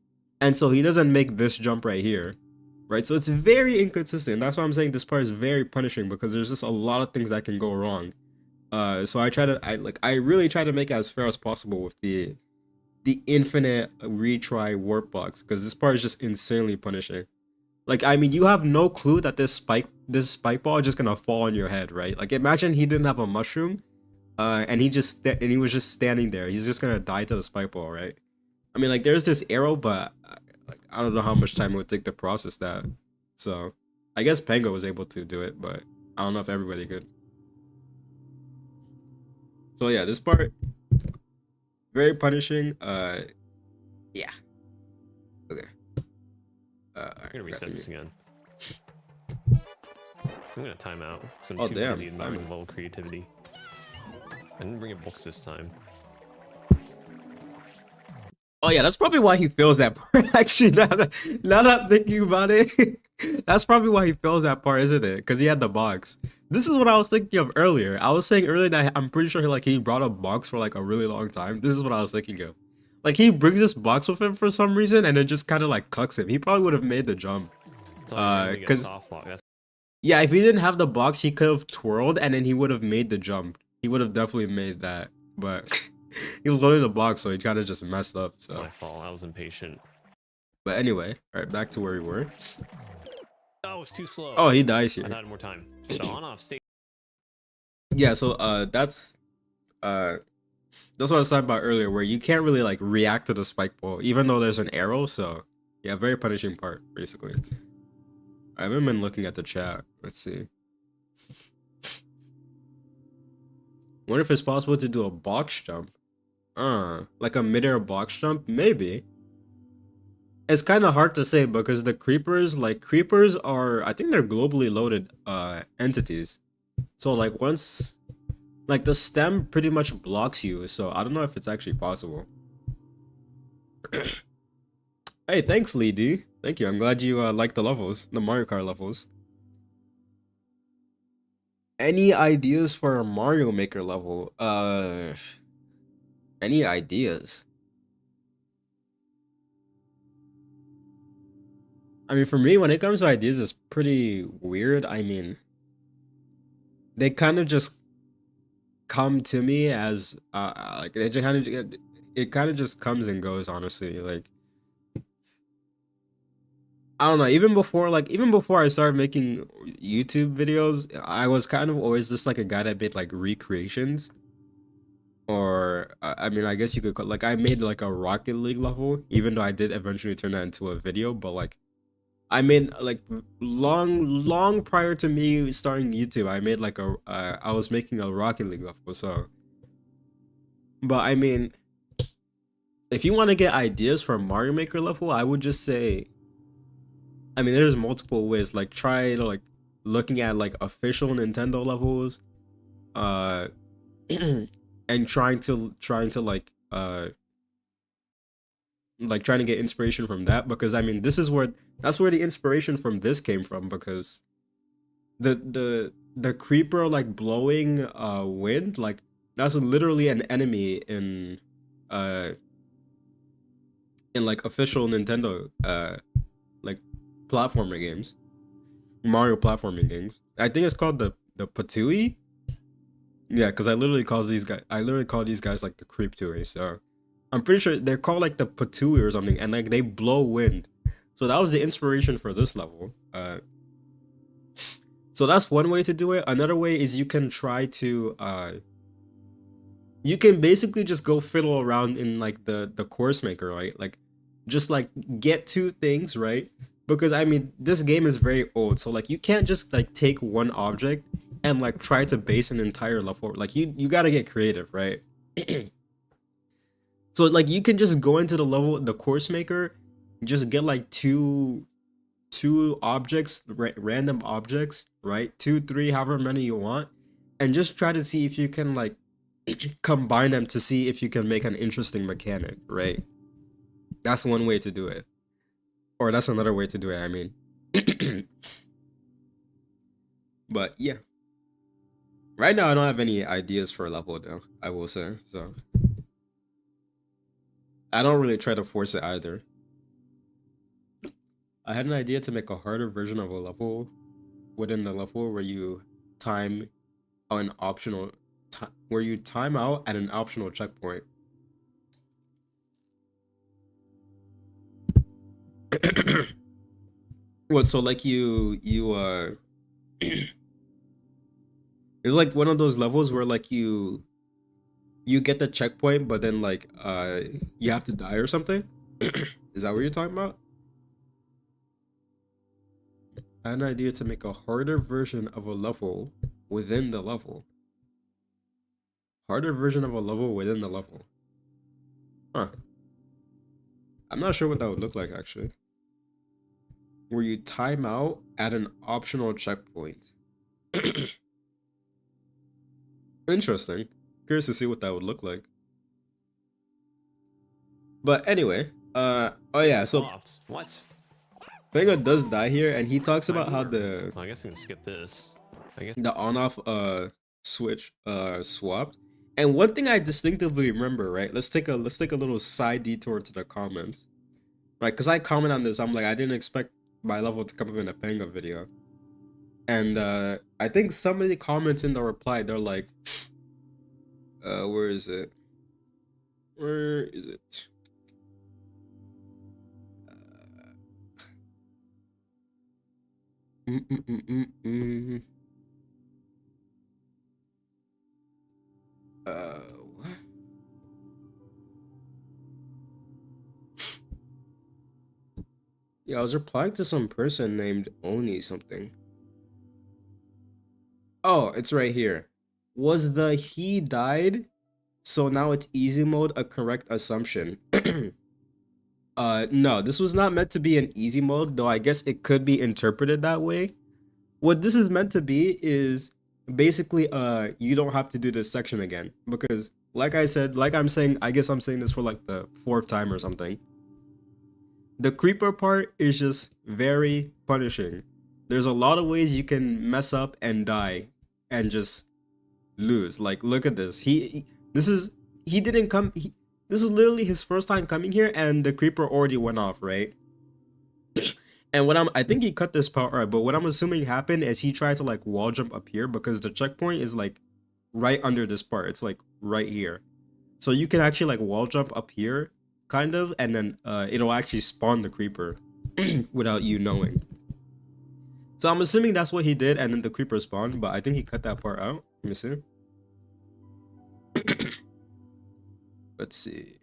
and so he doesn't make this jump right here, right? So it's very inconsistent. That's why I'm saying this part is very punishing because there's just a lot of things that can go wrong. So I really try to make it as fair as possible with the infinite retry warp blocks because this part is just insanely punishing. Like I mean, you have no clue that this spike ball is just gonna fall on your head, right? Like imagine he didn't have a mushroom, and he was just standing there. He's just gonna die to the spike ball, right? I mean, like there's this arrow, but like I don't know how much time it would take to process that. So I guess Panga was able to do it, but I don't know if everybody could. So yeah, this part very punishing. Yeah. Okay. I'm gonna reset this again. I'm gonna time out because I'm Oh too damn! busy in my level of creativity. I didn't bring in books this time. Oh yeah, that's probably why he fails that part. Actually, now that I'm thinking about it, that's probably why he fails that part, isn't it? Because he had the box. This is what I was thinking of earlier. I was saying earlier that I'm pretty sure he brought a box for like a really long time. This is what I was thinking of. Like he brings this box with him for some reason, and it just kind of like cucks him. He probably would have made the jump. Because yeah, if he didn't have the box, he could have twirled, and then he would have made the jump. He would have definitely made that, but he was loading the box, so he kind of just messed up. So it's my fault. I was impatient. But anyway, all right, back to where we were. Oh, it's too slow. Oh, he dies here. I had more time. The on-off state. Yeah, so that's what I was talking about earlier, where you can't really like react to the spike ball, even though there's an arrow. So yeah, very punishing part, basically. I haven't been looking at the chat. Let's see. Wonder if it's possible to do a box jump. Like a midair box jump? Maybe. It's kind of hard to say because the creepers are, I think they're globally loaded entities. So like once, like the stem pretty much blocks you. So I don't know if it's actually possible. Hey, thanks, Lee D. Thank you. I'm glad you like the levels, the Mario Kart levels. Any ideas for a Mario Maker level? Any ideas? I mean, for me, when it comes to ideas, it's pretty weird. I mean, they kind of just come to me as like it kind of just comes and goes. Honestly, like I don't know. Even before I started making YouTube videos, I was kind of always just like a guy that made like recreations. Or I mean, I guess you could like I made like a Rocket League level, even though I did eventually turn that into a video. But like I made like long prior to me starting YouTube, I made like I was making a Rocket League level. So, but I mean, if you want to get ideas for a Mario Maker level, I would just say, I mean, there's multiple ways. Like try to like looking at like official Nintendo levels, and trying to like trying to get inspiration from that, because I mean that's where the inspiration from this came from, because the creeper like blowing wind, like that's literally an enemy in like official Nintendo like platformer games, Mario platforming games. I think it's called the Patui. Yeah, because I literally call these guys like the Creep Tui. So I'm pretty sure they're called like the Patui or something, and like they blow wind. So that was the inspiration for this level. So that's one way to do it. Another way is you can try to you can basically just go fiddle around in like the course maker, right? Like just like get two things, right? Because I mean this game is very old, so like you can't just like take one object and like try to base an entire level. Like you got to get creative, right? So like you can just go into the course maker, just get like two two objects, random objects, right? Two, three, however many you want, and just try to see if you can like combine them to see if you can make an interesting mechanic, right? That's one way to do it. Or that's another way to do it, I mean. But yeah. Right now I don't have any ideas for a level though, I will say. So I don't really try to force it either. I had an idea to make a harder version of a level within the level where you time an optional where you time out at an optional checkpoint. What, so like it's like one of those levels where like you get the checkpoint but then like you have to die or something? Is that what you're talking about? I had an idea to make a harder version of a level within the level. Harder version of a level within the level. Huh. I'm not sure what that would look like actually. Where you time out at an optional checkpoint. Interesting. Curious to see what that would look like. But anyway, oh yeah, so what? Panga does die here, and he talks about how the well, I guess I can skip this. I guess the on-off switch swapped. And one thing I distinctively remember, right? Let's take a little side detour to the comments. Right, because I comment on this, I'm like, I didn't expect my level to come up in a Panga video. And I think somebody comments in the reply, they're like, where is it? Where is it? What? Yeah, I was replying to some person named Oni something. Oh, it's right here. Was the he died, so now it's easy mode a correct assumption? No, this was not meant to be an easy mode, though I guess it could be interpreted that way. What this is meant to be is basically you don't have to do this section again, because like I said, like I'm saying, I guess I'm saying this for like the fourth time or something. The creeper part is just very punishing. There's a lot of ways you can mess up and die and just lose. Like, look at this. This is literally his first time coming here, and the creeper already went off, right? And I think he cut this part right, but what I'm assuming happened is he tried to like wall jump up here, because the checkpoint is like right under this part. It's like right here. So you can actually like wall jump up here, kind of, and then it'll actually spawn the creeper without you knowing. So I'm assuming that's what he did, and then the creeper spawned, but I think he cut that part out. Let me see. Let's see.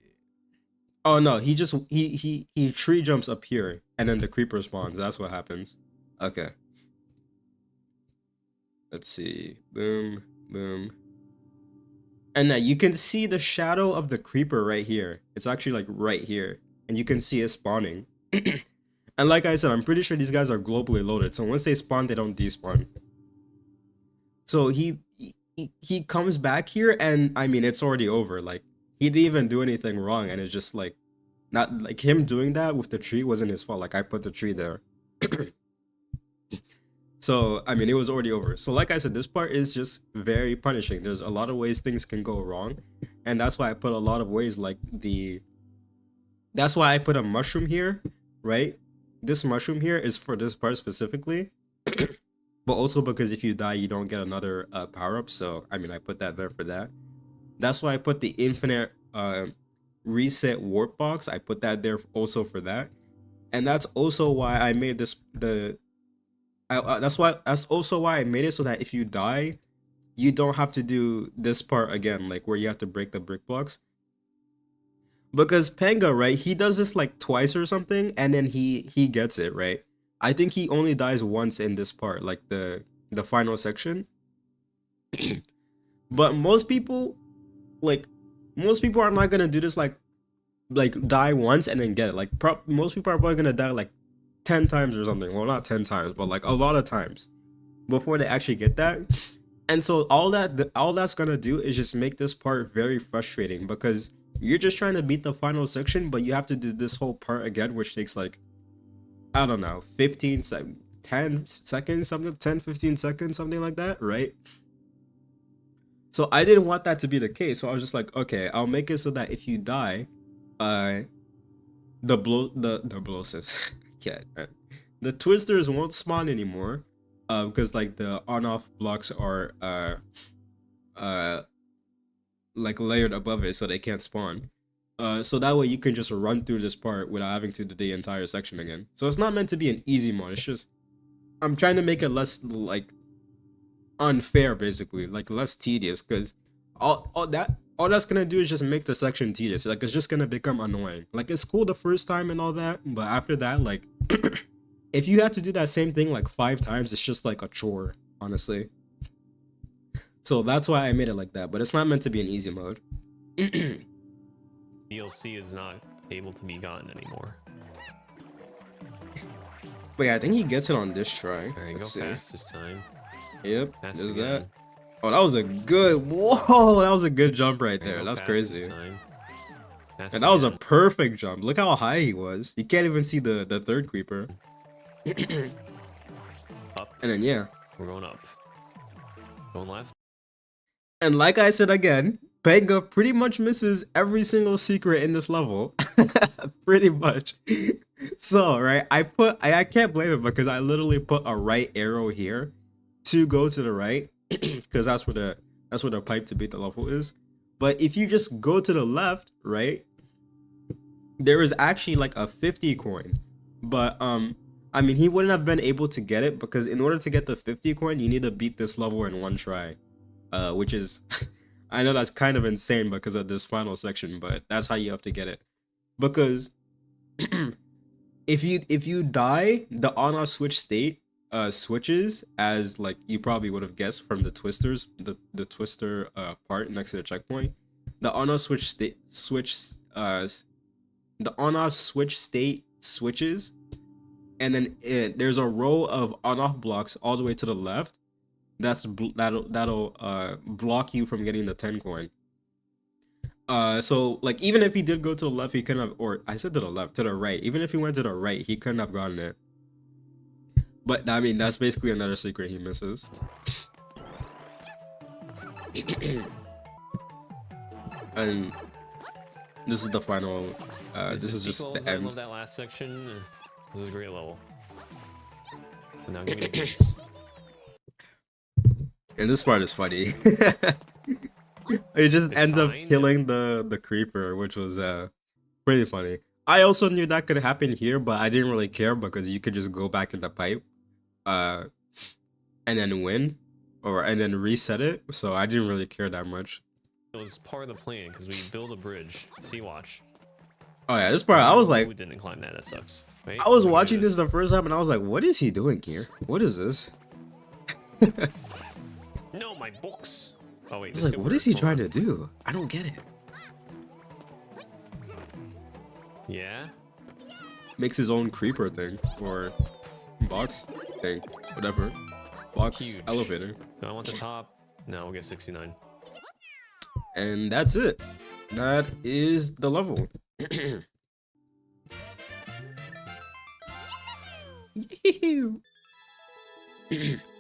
Oh no, he just he tree jumps up here, and then the creeper spawns. That's what happens. Okay. Let's see. Boom, boom. And now you can see the shadow of the creeper right here. It's actually like right here, and you can see it spawning. And like I said, I'm pretty sure these guys are globally loaded, so once they spawn, they don't despawn. So he comes back here, and I mean, it's already over. Like, he didn't even do anything wrong, and it's just like, not like him doing that with the tree wasn't his fault. Like, I put the tree there. So I mean, it was already over. So like I said, this part is just very punishing. There's a lot of ways things can go wrong, and that's why I put a lot of ways, like that's why I put a mushroom here, right? This mushroom here is for this part specifically. But also because if you die, you don't get another power-up. So, I mean, I put that there for that. That's why I put the infinite reset warp box. I put that there also for that. And that's also why I made this, that's also why I made it so that if you die, you don't have to do this part again, like where you have to break the brick blocks. Because Panga, right, he does this like twice or something, and then he gets it, right? I think he only dies once in this part, like the final section. But most people are not gonna do this like die once and then get it. Like most people are probably gonna die like 10 times or something. Well, not 10 times, but like a lot of times before they actually get that. And so all that's gonna do is just make this part very frustrating because you're just trying to beat the final section, but you have to do this whole part again, which takes like, I don't know, 10 seconds, something, 10, 15 seconds, something like that, right? So I didn't want that to be the case. So I was just like, okay, I'll make it so that if you die, the blowsives, yeah, the twisters won't spawn anymore, because like the on-off blocks are like layered above it, so they can't spawn. So that way you can just run through this part without having to do the entire section again. So it's not meant to be an easy mod. It's just I'm trying to make it less like unfair, basically, like less tedious, because all that's gonna do is just make the section tedious. Like it's just gonna become annoying. Like it's cool the first time and all that, but after that, like if you have to do that same thing like 5 times, it's just like a chore, honestly. So that's why I made it like that, but it's not meant to be an easy mode. DLC is not able to be gotten anymore. But yeah, I think he gets it on this try. There you go, fast this time. Yep, Fast there's again. that. Oh, that was a good, whoa, that was a good jump right there. That's crazy. And that was a perfect jump. Look how high he was. You can't even see the third creeper. Up. And then yeah. We're going up. Going left. And like I said again, Panga pretty much misses every single secret in this level. Pretty much. So, right, I can't blame it because I literally put a right arrow here to go to the right because that's where the pipe to beat the level is. But if you just go to the left, right, there is actually like a 50 coin. But I mean, he wouldn't have been able to get it because in order to get the 50 coin, you need to beat this level in 1 try. Which is I know that's kind of insane because of this final section, but that's how you have to get it. Because if you die, the on-off switch state switches, as like you probably would have guessed from the twisters, the twister part next to the checkpoint. The on-off switch state switches, and then there's a row of on-off blocks all the way to the left. That'll block you from getting the 10 coin. So like even if he did go to the left, he couldn't have, or I said to the left, to the right. Even if he went to the right, he couldn't have gotten it. But I mean, that's basically another secret he misses. And this is the final. This is just the end. I love that last section. It was a great level. And now give me the boots. And this part is funny. It just ends up killing the creeper, which was pretty funny. I also knew that could happen here, but I didn't really care because you could just go back in the pipe, and then win, and then reset it. So I didn't really care that much. It was part of the plan because we build a bridge. See, watch. Oh yeah, this part I was like, we didn't climb that. That sucks. Wait, I was watching this the first time and I was like, what is he doing here? What is this? No, my books. Oh wait, I was like, what is he trying to do? I don't get it. Yeah. Makes his own creeper thing or box thing, whatever. Box Huge. Elevator. Do I want the top? No, we'll get 69. And that's it. That is the level.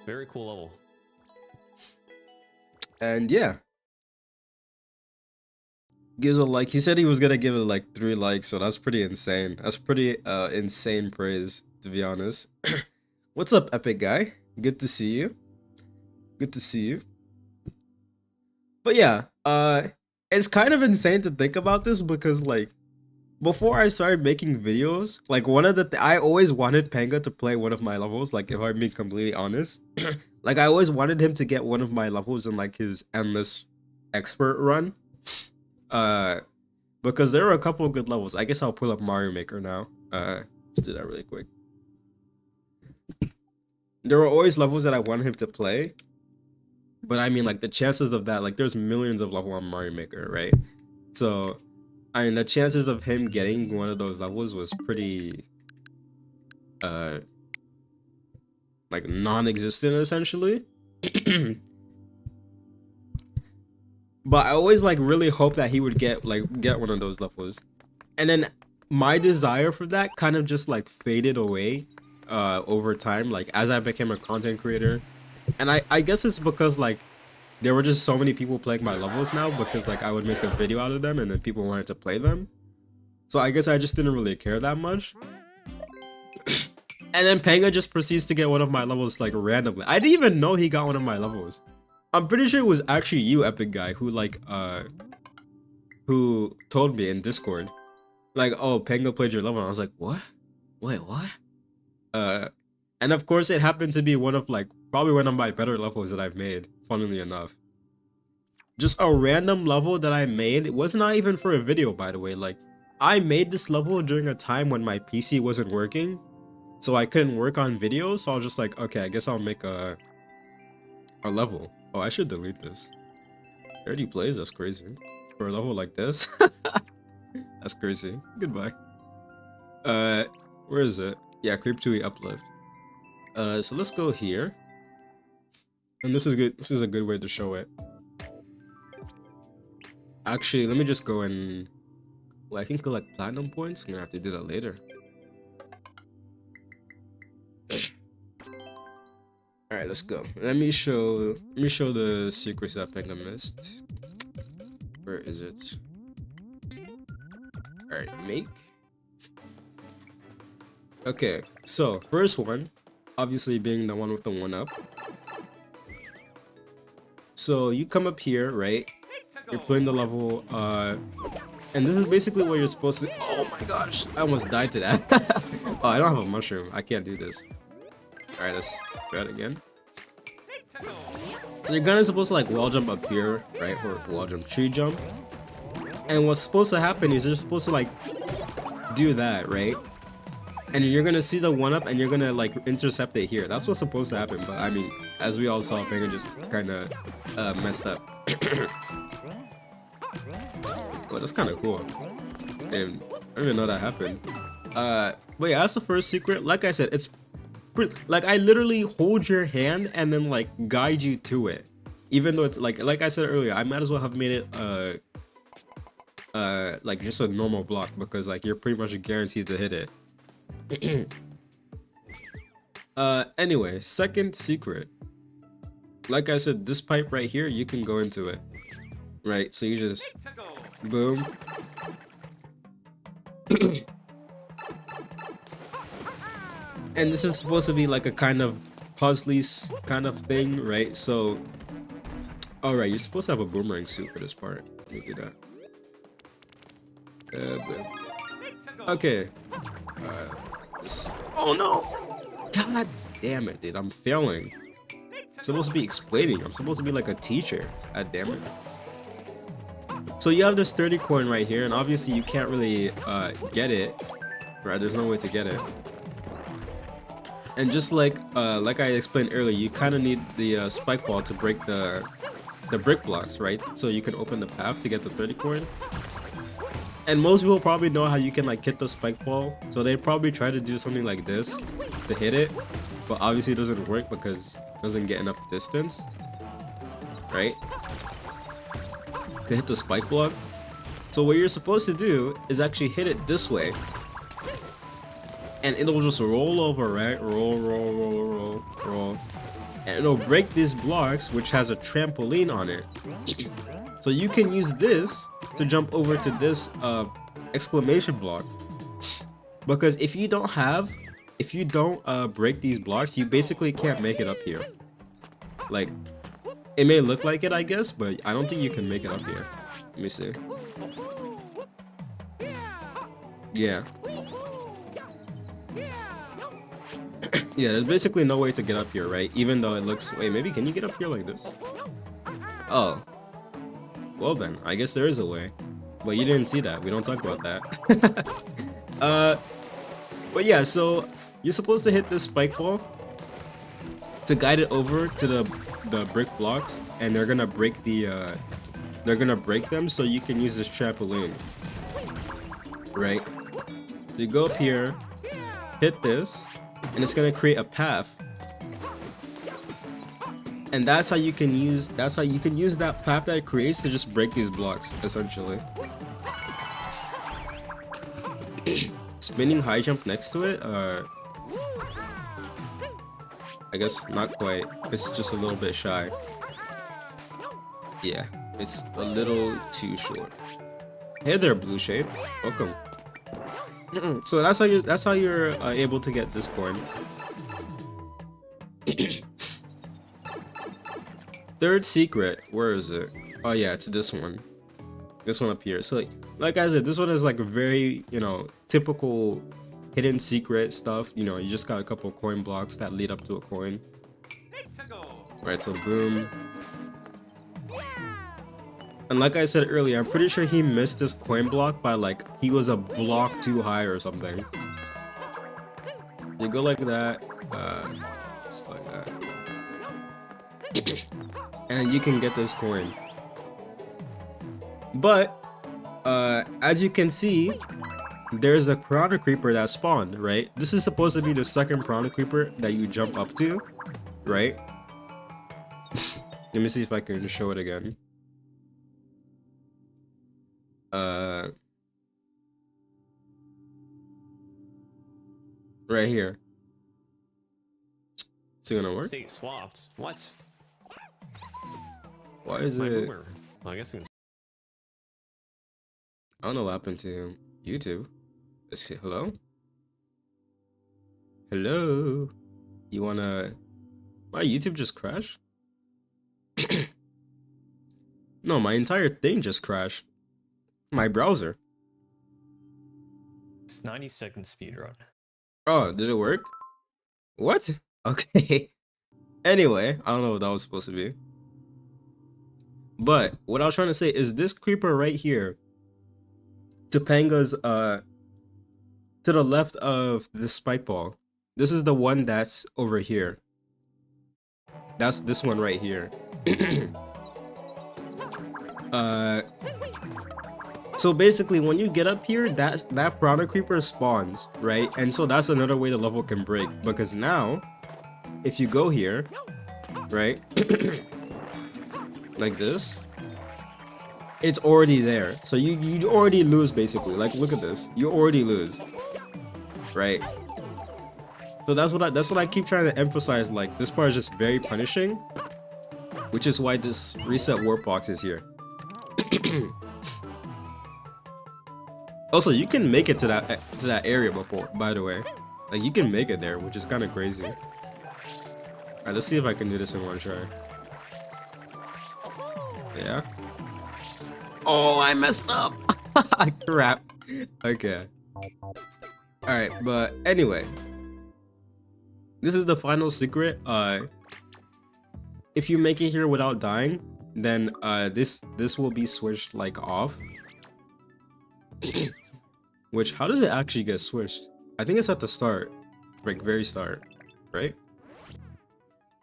Very cool level. And yeah, gives a like. He said he was gonna give it like 3 likes, so that's pretty insane. That's pretty insane praise, to be honest. What's up, epic guy? Good to see you. Good to see you. But yeah, it's kind of insane to think about this because like before I started making videos, like one of the I always wanted Panga to play one of my levels. Like if I'm being completely honest. Like I always wanted him to get one of my levels in like his endless expert run. Because there are a couple of good levels. I guess I'll pull up Mario Maker now. Let's do that really quick. There were always levels that I wanted him to play. But I mean like the chances of that, like there's millions of levels on Mario Maker, right? So I mean the chances of him getting one of those levels was pretty like non-existent essentially. But I always like really hope that he would get one of those levels, and then my desire for that kind of just like faded away over time, like as I became a content creator. And I guess it's because like there were just so many people playing my levels now, because like I would make a video out of them and then people wanted to play them. So I guess I just didn't really care that much. And then Panga just proceeds to get one of my levels like randomly. I didn't even know he got one of my levels. I'm pretty sure it was actually you, Epic Guy, who like who told me in Discord, like, oh, Panga played your level. And I was like, what? Wait, what? And of course it happened to be one of like probably one of my better levels that I've made, funnily enough. Just a random level that I made. It was not even for a video, by the way. Like, I made this level during a time when my PC wasn't working, so I couldn't work on videos. So I was just like, okay, I guess I'll make a level. Oh, I should delete this. 30 plays, that's crazy. For a level like this. That's crazy. Goodbye. Where is it? Yeah, Creep 2E Uplift. So let's go here. And this is good. This is a good way to show it. Actually, let me just go and... Well, I can collect platinum points. I'm gonna have to do that later. Alright, let's go. Let me show the secrets that Panga missed. Where is it? Alright, make. Okay, so first one, obviously being the one with the 1-up. So you come up here, right? You're playing the level, and this is basically what you're supposed to... Oh my gosh, I almost died to that. Oh, I don't have a mushroom. I can't do this. Alright, let's try it again. So you're kind of supposed to like wall jump up here, right? Or wall jump, tree jump. And what's supposed to happen is you're supposed to like do that, right? And you're gonna see the 1-up and you're gonna like intercept it here. That's what's supposed to happen. But I mean, as we all saw, Panga just kind of messed up. Well, that's kind of cool. And I didn't even know that happened. But yeah, that's the first secret. Like I said, it's like I literally hold your hand and then like guide you to it. Even though it's like I said earlier, I might as well have made it like just a normal block, because like you're pretty much guaranteed to hit it. Anyway, second secret. Like I said, this pipe right here, you can go into it. Right? So you just boom. And this is supposed to be like a kind of puzzly kind of thing, right? So, alright, you're supposed to have a boomerang suit for this part. Let me do that. Okay. Oh no! God damn it, dude. I'm failing. I'm supposed to be explaining. I'm supposed to be like a teacher. God damn it. So you have this 30 coin right here, and obviously you can't really get it. Right? There's no way to get it. And just like I explained earlier, you kind of need the spike ball to break the brick blocks, right? So you can open the path to get the 30 coin. And most people probably know how you can like hit the spike ball, so they probably try to do something like this to hit it, but obviously it doesn't work because it doesn't get enough distance, right? To hit the spike block. So what you're supposed to do is actually hit it this way, and it'll just roll over, right? Roll. And it'll break these blocks, which has a trampoline on it. So you can use this to jump over to this exclamation block. Because if you don't break these blocks, you basically can't make it up here. Like, it may look like it, I guess, but I don't think you can make it up here. Let me see. Yeah. Yeah, there's basically no way to get up here, right? Even though it looks... Wait, maybe can you get up here like this? Oh. Well then, I guess there is a way. But you didn't see that. We don't talk about that. But yeah, so you're supposed to hit this spike ball to guide it over to the brick blocks, and they're gonna break them, so you can use this trampoline. Right? So you go up here, hit this, and it's gonna create a path. And that's how you can use that path that it creates to just break these blocks, essentially. Spinning high jump next to it, I guess not quite. It's just a little bit shy. Yeah, it's a little too short. Hey there, Blue Shade. Welcome. So that's how you're able to get this coin. Third secret, where is it? Oh yeah, it's this one. This one up here. So like I said, this one is like a very, you know, typical hidden secret stuff. You know, you just got a couple coin blocks that lead up to a coin. Right, so boom. And like I said earlier, I'm pretty sure he missed this coin block by like, he was a block too high or something. You go like that, just like that. And you can get this coin. But, as you can see, there's a piranha creeper that spawned, right? This is supposed to be the second piranha creeper that you jump up to, right? Let me see if I can show it again. Right here. Is it gonna work? State swapped. What? Why is My it? boomer. Well, I guess it's... I don't know what happened to YouTube. Is it, hello? Hello? You wanna... My YouTube just crashed? No, my entire thing just crashed. My browser. It's 90-second speedrun. Oh, did it work? What? Okay. Anyway, I don't know what that was supposed to be. But what I was trying to say is this creeper right here, to Panga's to the left of the spike ball. This is the one that's over here. That's this one right here. So basically when you get up here, that piranha creeper spawns, right? And so that's another way the level can break, because now if you go here, right? Like this, it's already there. So you already lose basically. Like look at this. You already lose. Right? So that's what I keep trying to emphasize, like this part is just very punishing, which is why this reset warp box is here. Also, you can make it to that area before, by the way. Like you can make it there, which is kind of crazy. Alright, let's see if I can do this in one try. Yeah. Oh, I messed up. Crap. Okay. Alright, but anyway. This is the final secret. If you make it here without dying, then this will be switched like off. Which, how does it actually get switched? I think it's at the start. Like very start, right?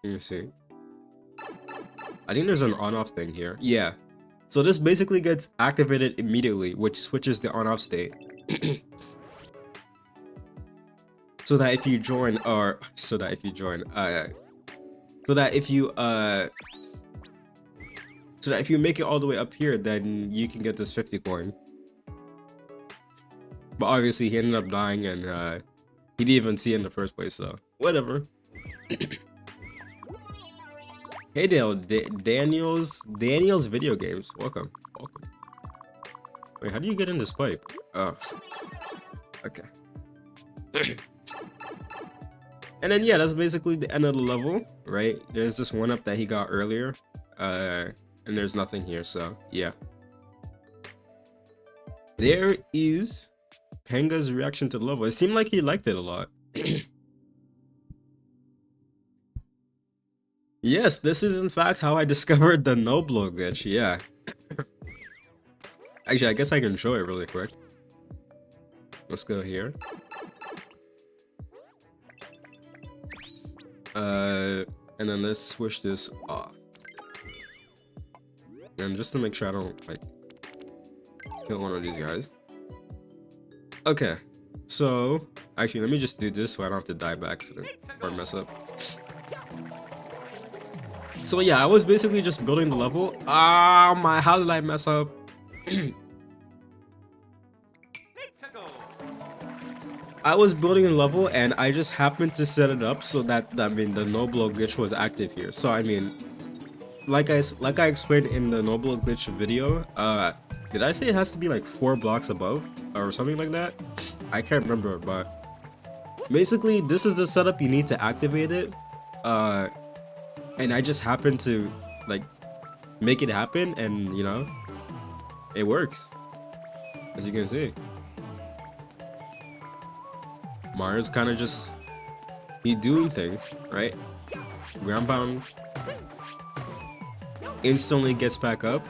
Let me see. I think there's an on-off thing here. Yeah. So this basically gets activated immediately, which switches the on-off state. So that if you join, so that if you make it all the way up here, then you can get this 50 coin. But obviously he ended up dying, and he didn't even see it in the first place, so whatever. Hey Dale, Daniel's video games. Welcome. Wait, how do you get in this pipe? Oh, okay. And then yeah, that's basically the end of the level, right? There's this one up that he got earlier, and there's nothing here, so yeah. There is Panga's reaction to the level. It seemed like he liked it a lot. Yes, this is in fact how I discovered the no blow glitch. Yeah. Actually, I guess I can show it really quick. Let's go here. And then let's switch this off. And just to make sure I don't like kill one of these guys. Okay, so Actually, let me just do this so I don't have to die by accident or mess up. So yeah, I was basically just building the level. Ah, how did I mess up? I was building a level and I just happened to set it up so that, I mean, the no blow glitch was active here. So I mean, like I explained in the no blow glitch video, did I say it has to be like 4 blocks above or something like that? I can't remember, but basically this is the setup you need to activate it. And I just happened to like make it happen, and you know, it works, as you can see. Mario's kind of just he doing things, right? Ground pound, instantly gets back up.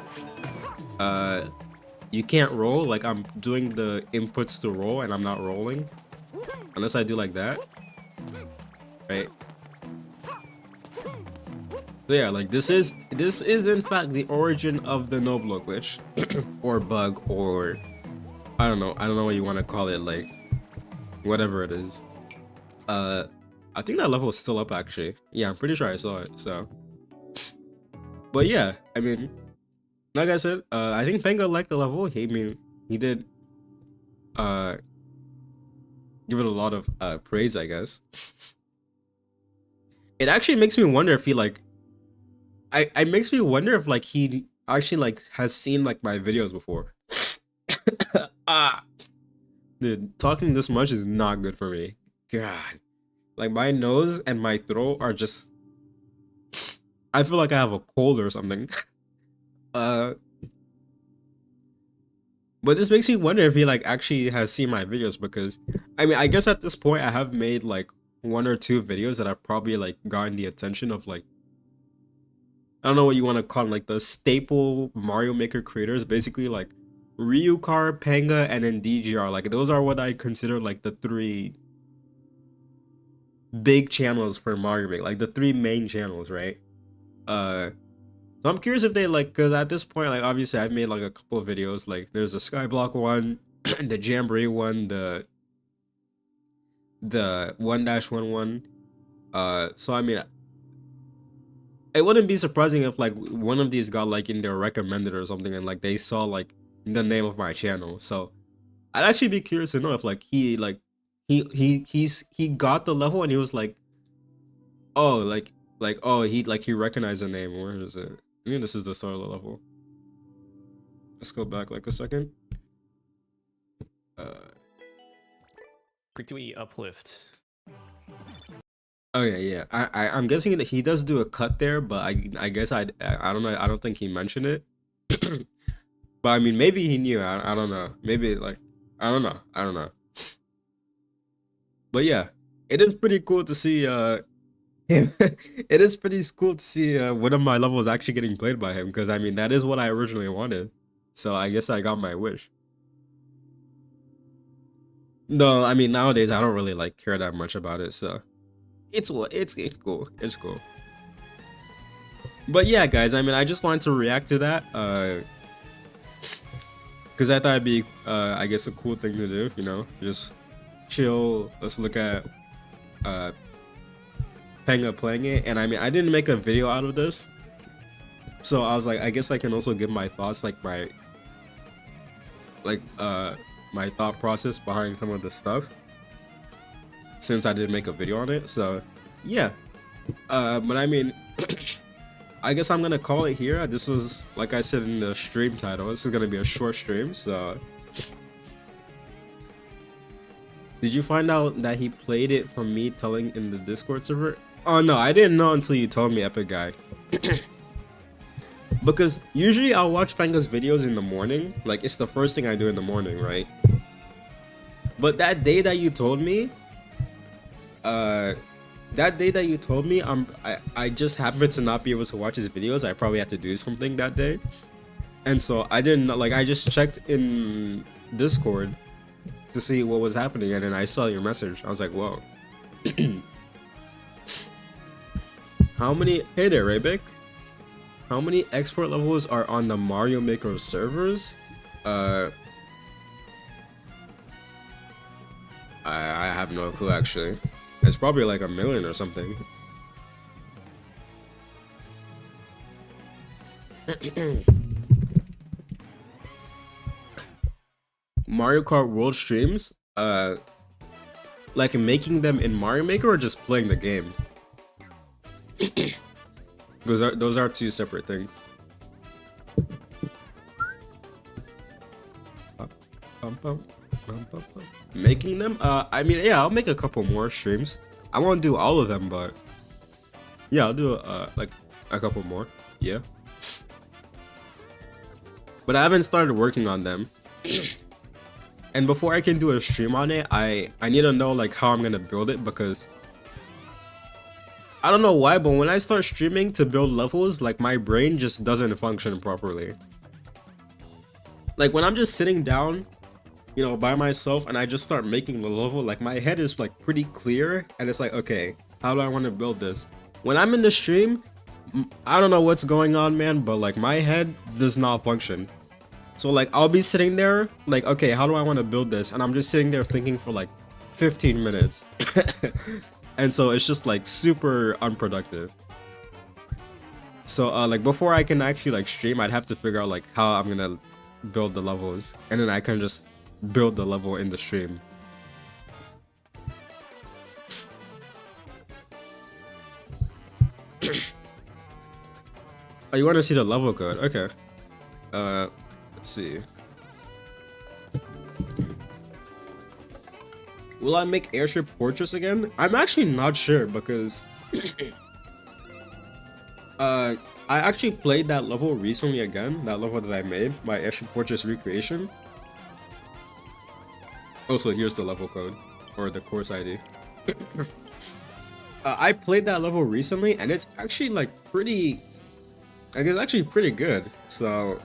You can't roll, like I'm doing the inputs to roll and I'm not rolling unless I do like that, right? So yeah, like this is in fact the origin of the no blow glitch or bug, or I don't know what you want to call it, like whatever it is. I think that level is still up actually. Yeah, I'm pretty sure I saw it. So but yeah, I mean, like I said, I think Panga liked the level. I mean, he did give it a lot of praise, I guess. It actually makes me wonder if he like I makes me wonder if like he actually like has seen like my videos before. Dude, talking this much is not good for me. God, like my nose and my throat are just, I feel like I have a cold or something. But this makes me wonder if he like actually has seen my videos, because I mean, I guess at this point I have made like 1 or 2 videos that have probably like gotten the attention of like, I don't know what you want to call them, like the staple Mario Maker creators, basically like Ryukar, Panga, and then DGR. Like those are what I consider like the 3 big channels for Mario Maker, like the 3 main channels, right? So I'm curious if they like, because at this point, like obviously I've made like a couple of videos. Like there's the Skyblock one, the Jamboree one, the 1-1-1. So I mean, it wouldn't be surprising if like one of these got like in their recommended or something, and like they saw like the name of my channel. So I'd actually be curious to know if like he got the level and he was like, oh, he recognized the name. Where is it? I mean, this is the start of the level. Let's go back like a second. Quick to eat uplift. Oh yeah. I'm guessing that he does do a cut there, but I guess I don't know. I don't think he mentioned it. But I mean, maybe he knew. I don't know. Maybe like I don't know. But yeah, it is pretty cool to see him. It is pretty cool to see one of my levels actually getting played by him, because I mean that is what I originally wanted. So I guess I got my wish. No, I mean nowadays I don't really like care that much about it, so it's cool. It's cool. But yeah, guys, I mean I just wanted to react to that because I thought it'd be I guess a cool thing to do, you know, just chill. Let's look at Panga playing it. And I mean I didn't make a video out of this, so I was like, I guess I can also give my thoughts, like my thought process behind some of the stuff, since I didn't make a video on it. So yeah, but I mean I guess I'm gonna call it here. This was, like I said in the stream title, this is gonna be a short stream. So did you find out that he played it from me telling in the Discord server? Oh no, I didn't know until you told me, Epic Guy. Because usually I'll watch Panga's videos in the morning. Like it's the first thing I do in the morning, right? But that day that you told me, I just happened to not be able to watch his videos. I probably had to do something that day. And so I didn't, like, I just checked in Discord to see what was happening, and then I saw your message. I was like, whoa. How many, hey there, Raybic. How many export levels are on the Mario Maker servers? I have no clue actually. It's probably like 1 million or something. Mario Kart World streams, like making them in Mario Maker or just playing the game? Those are two separate things. Making them? I mean, yeah, I'll make a couple more streams. I won't do all of them, but yeah, I'll do like a couple more. Yeah. But I haven't started working on them. And before I can do a stream on it, I need to know like how I'm gonna build it, because I don't know why, but when I start streaming to build levels, like my brain just doesn't function properly. Like when I'm just sitting down, you know, by myself and I just start making the level, like my head is like pretty clear and it's like, okay, how do I want to build this? When I'm in the stream, I don't know what's going on, man, but like my head does not function. So like I'll be sitting there like, okay, how do I want to build this? And I'm just sitting there thinking for like 15 minutes. And so it's just like super unproductive. So like before I can actually like stream, I'd have to figure out like how I'm gonna build the levels, and then I can just build the level in the stream. Oh, you want to see the level code? Okay. Let's see. Will I make Airship Fortress again? I'm actually not sure, because I actually played that level recently again, that level that I made, my Airship Fortress recreation. Also, here's the level code, or the course ID. I played that level recently, and it's actually like pretty, like it's actually pretty good. So,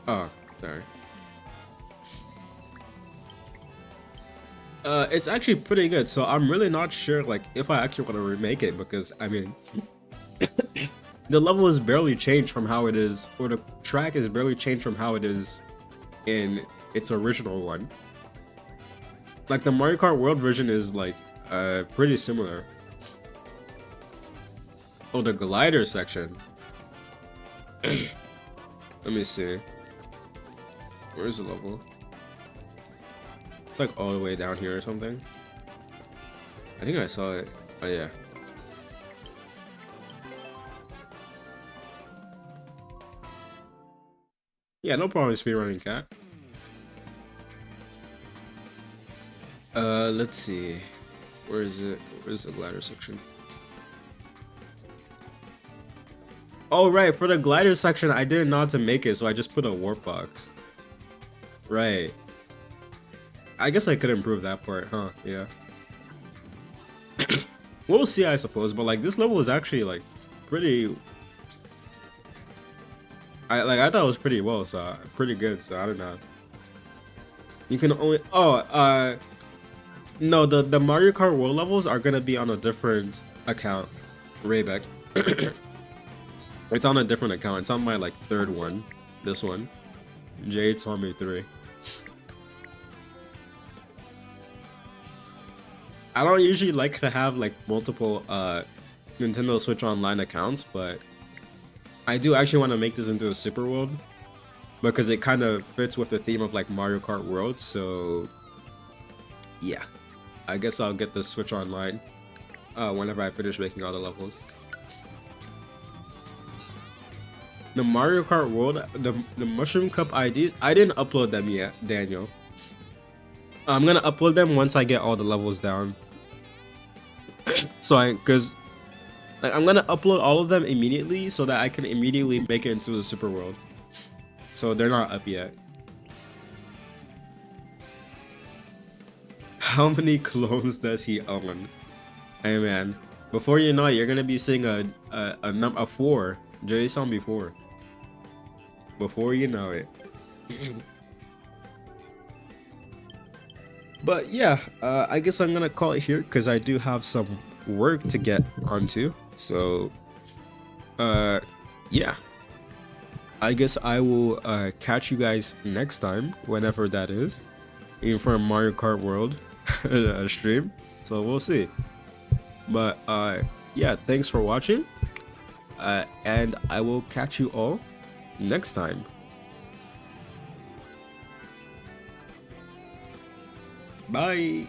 oh, sorry. It's actually pretty good. So I'm really not sure like if I actually want to remake it, because I mean, the level is barely changed from how it is, or the track is barely changed from how it is in its original one. Like the Mario Kart World version is like pretty similar. Oh, the glider section. Let me see. Where's the level? It's like all the way down here or something. I think I saw it. Oh yeah. Yeah, no problem speedrunning, cat. Let's see. Where is it? Where's the glider section? Oh right, for the glider section, I didn't know how to make it, so I just put a warp box. Right. I guess I could improve that part, huh? Yeah. We'll see, I suppose, but like this level is actually like pretty. I thought it was pretty well, so pretty good. So I don't know. You can only no, the Mario Kart World levels are gonna be on a different account, Raybeck. It's on a different account. It's on my like third one. This one, J Tommy 3. I don't usually like to have like multiple Nintendo Switch Online accounts, but I do actually want to make this into a Super World, because it kind of fits with the theme of like Mario Kart World. So yeah, I guess I'll get the Switch Online whenever I finish making all the levels. The Mario Kart World, the Mushroom Cup IDs, I didn't upload them yet, Daniel. I'm gonna upload them once I get all the levels down. So cause like I'm gonna upload all of them immediately so that I can immediately make it into the Super World. So they're not up yet. How many clones does he own? Hey man, before you know it, you're gonna be seeing a 4. Jay Zombie 4. Before you know it. But yeah, I guess I'm gonna call it here, because I do have some work to get onto. So yeah, I guess I will catch you guys next time, whenever that is. in front of Mario Kart World stream. So we'll see. But yeah, thanks for watching. And I will catch you all next time. Bye.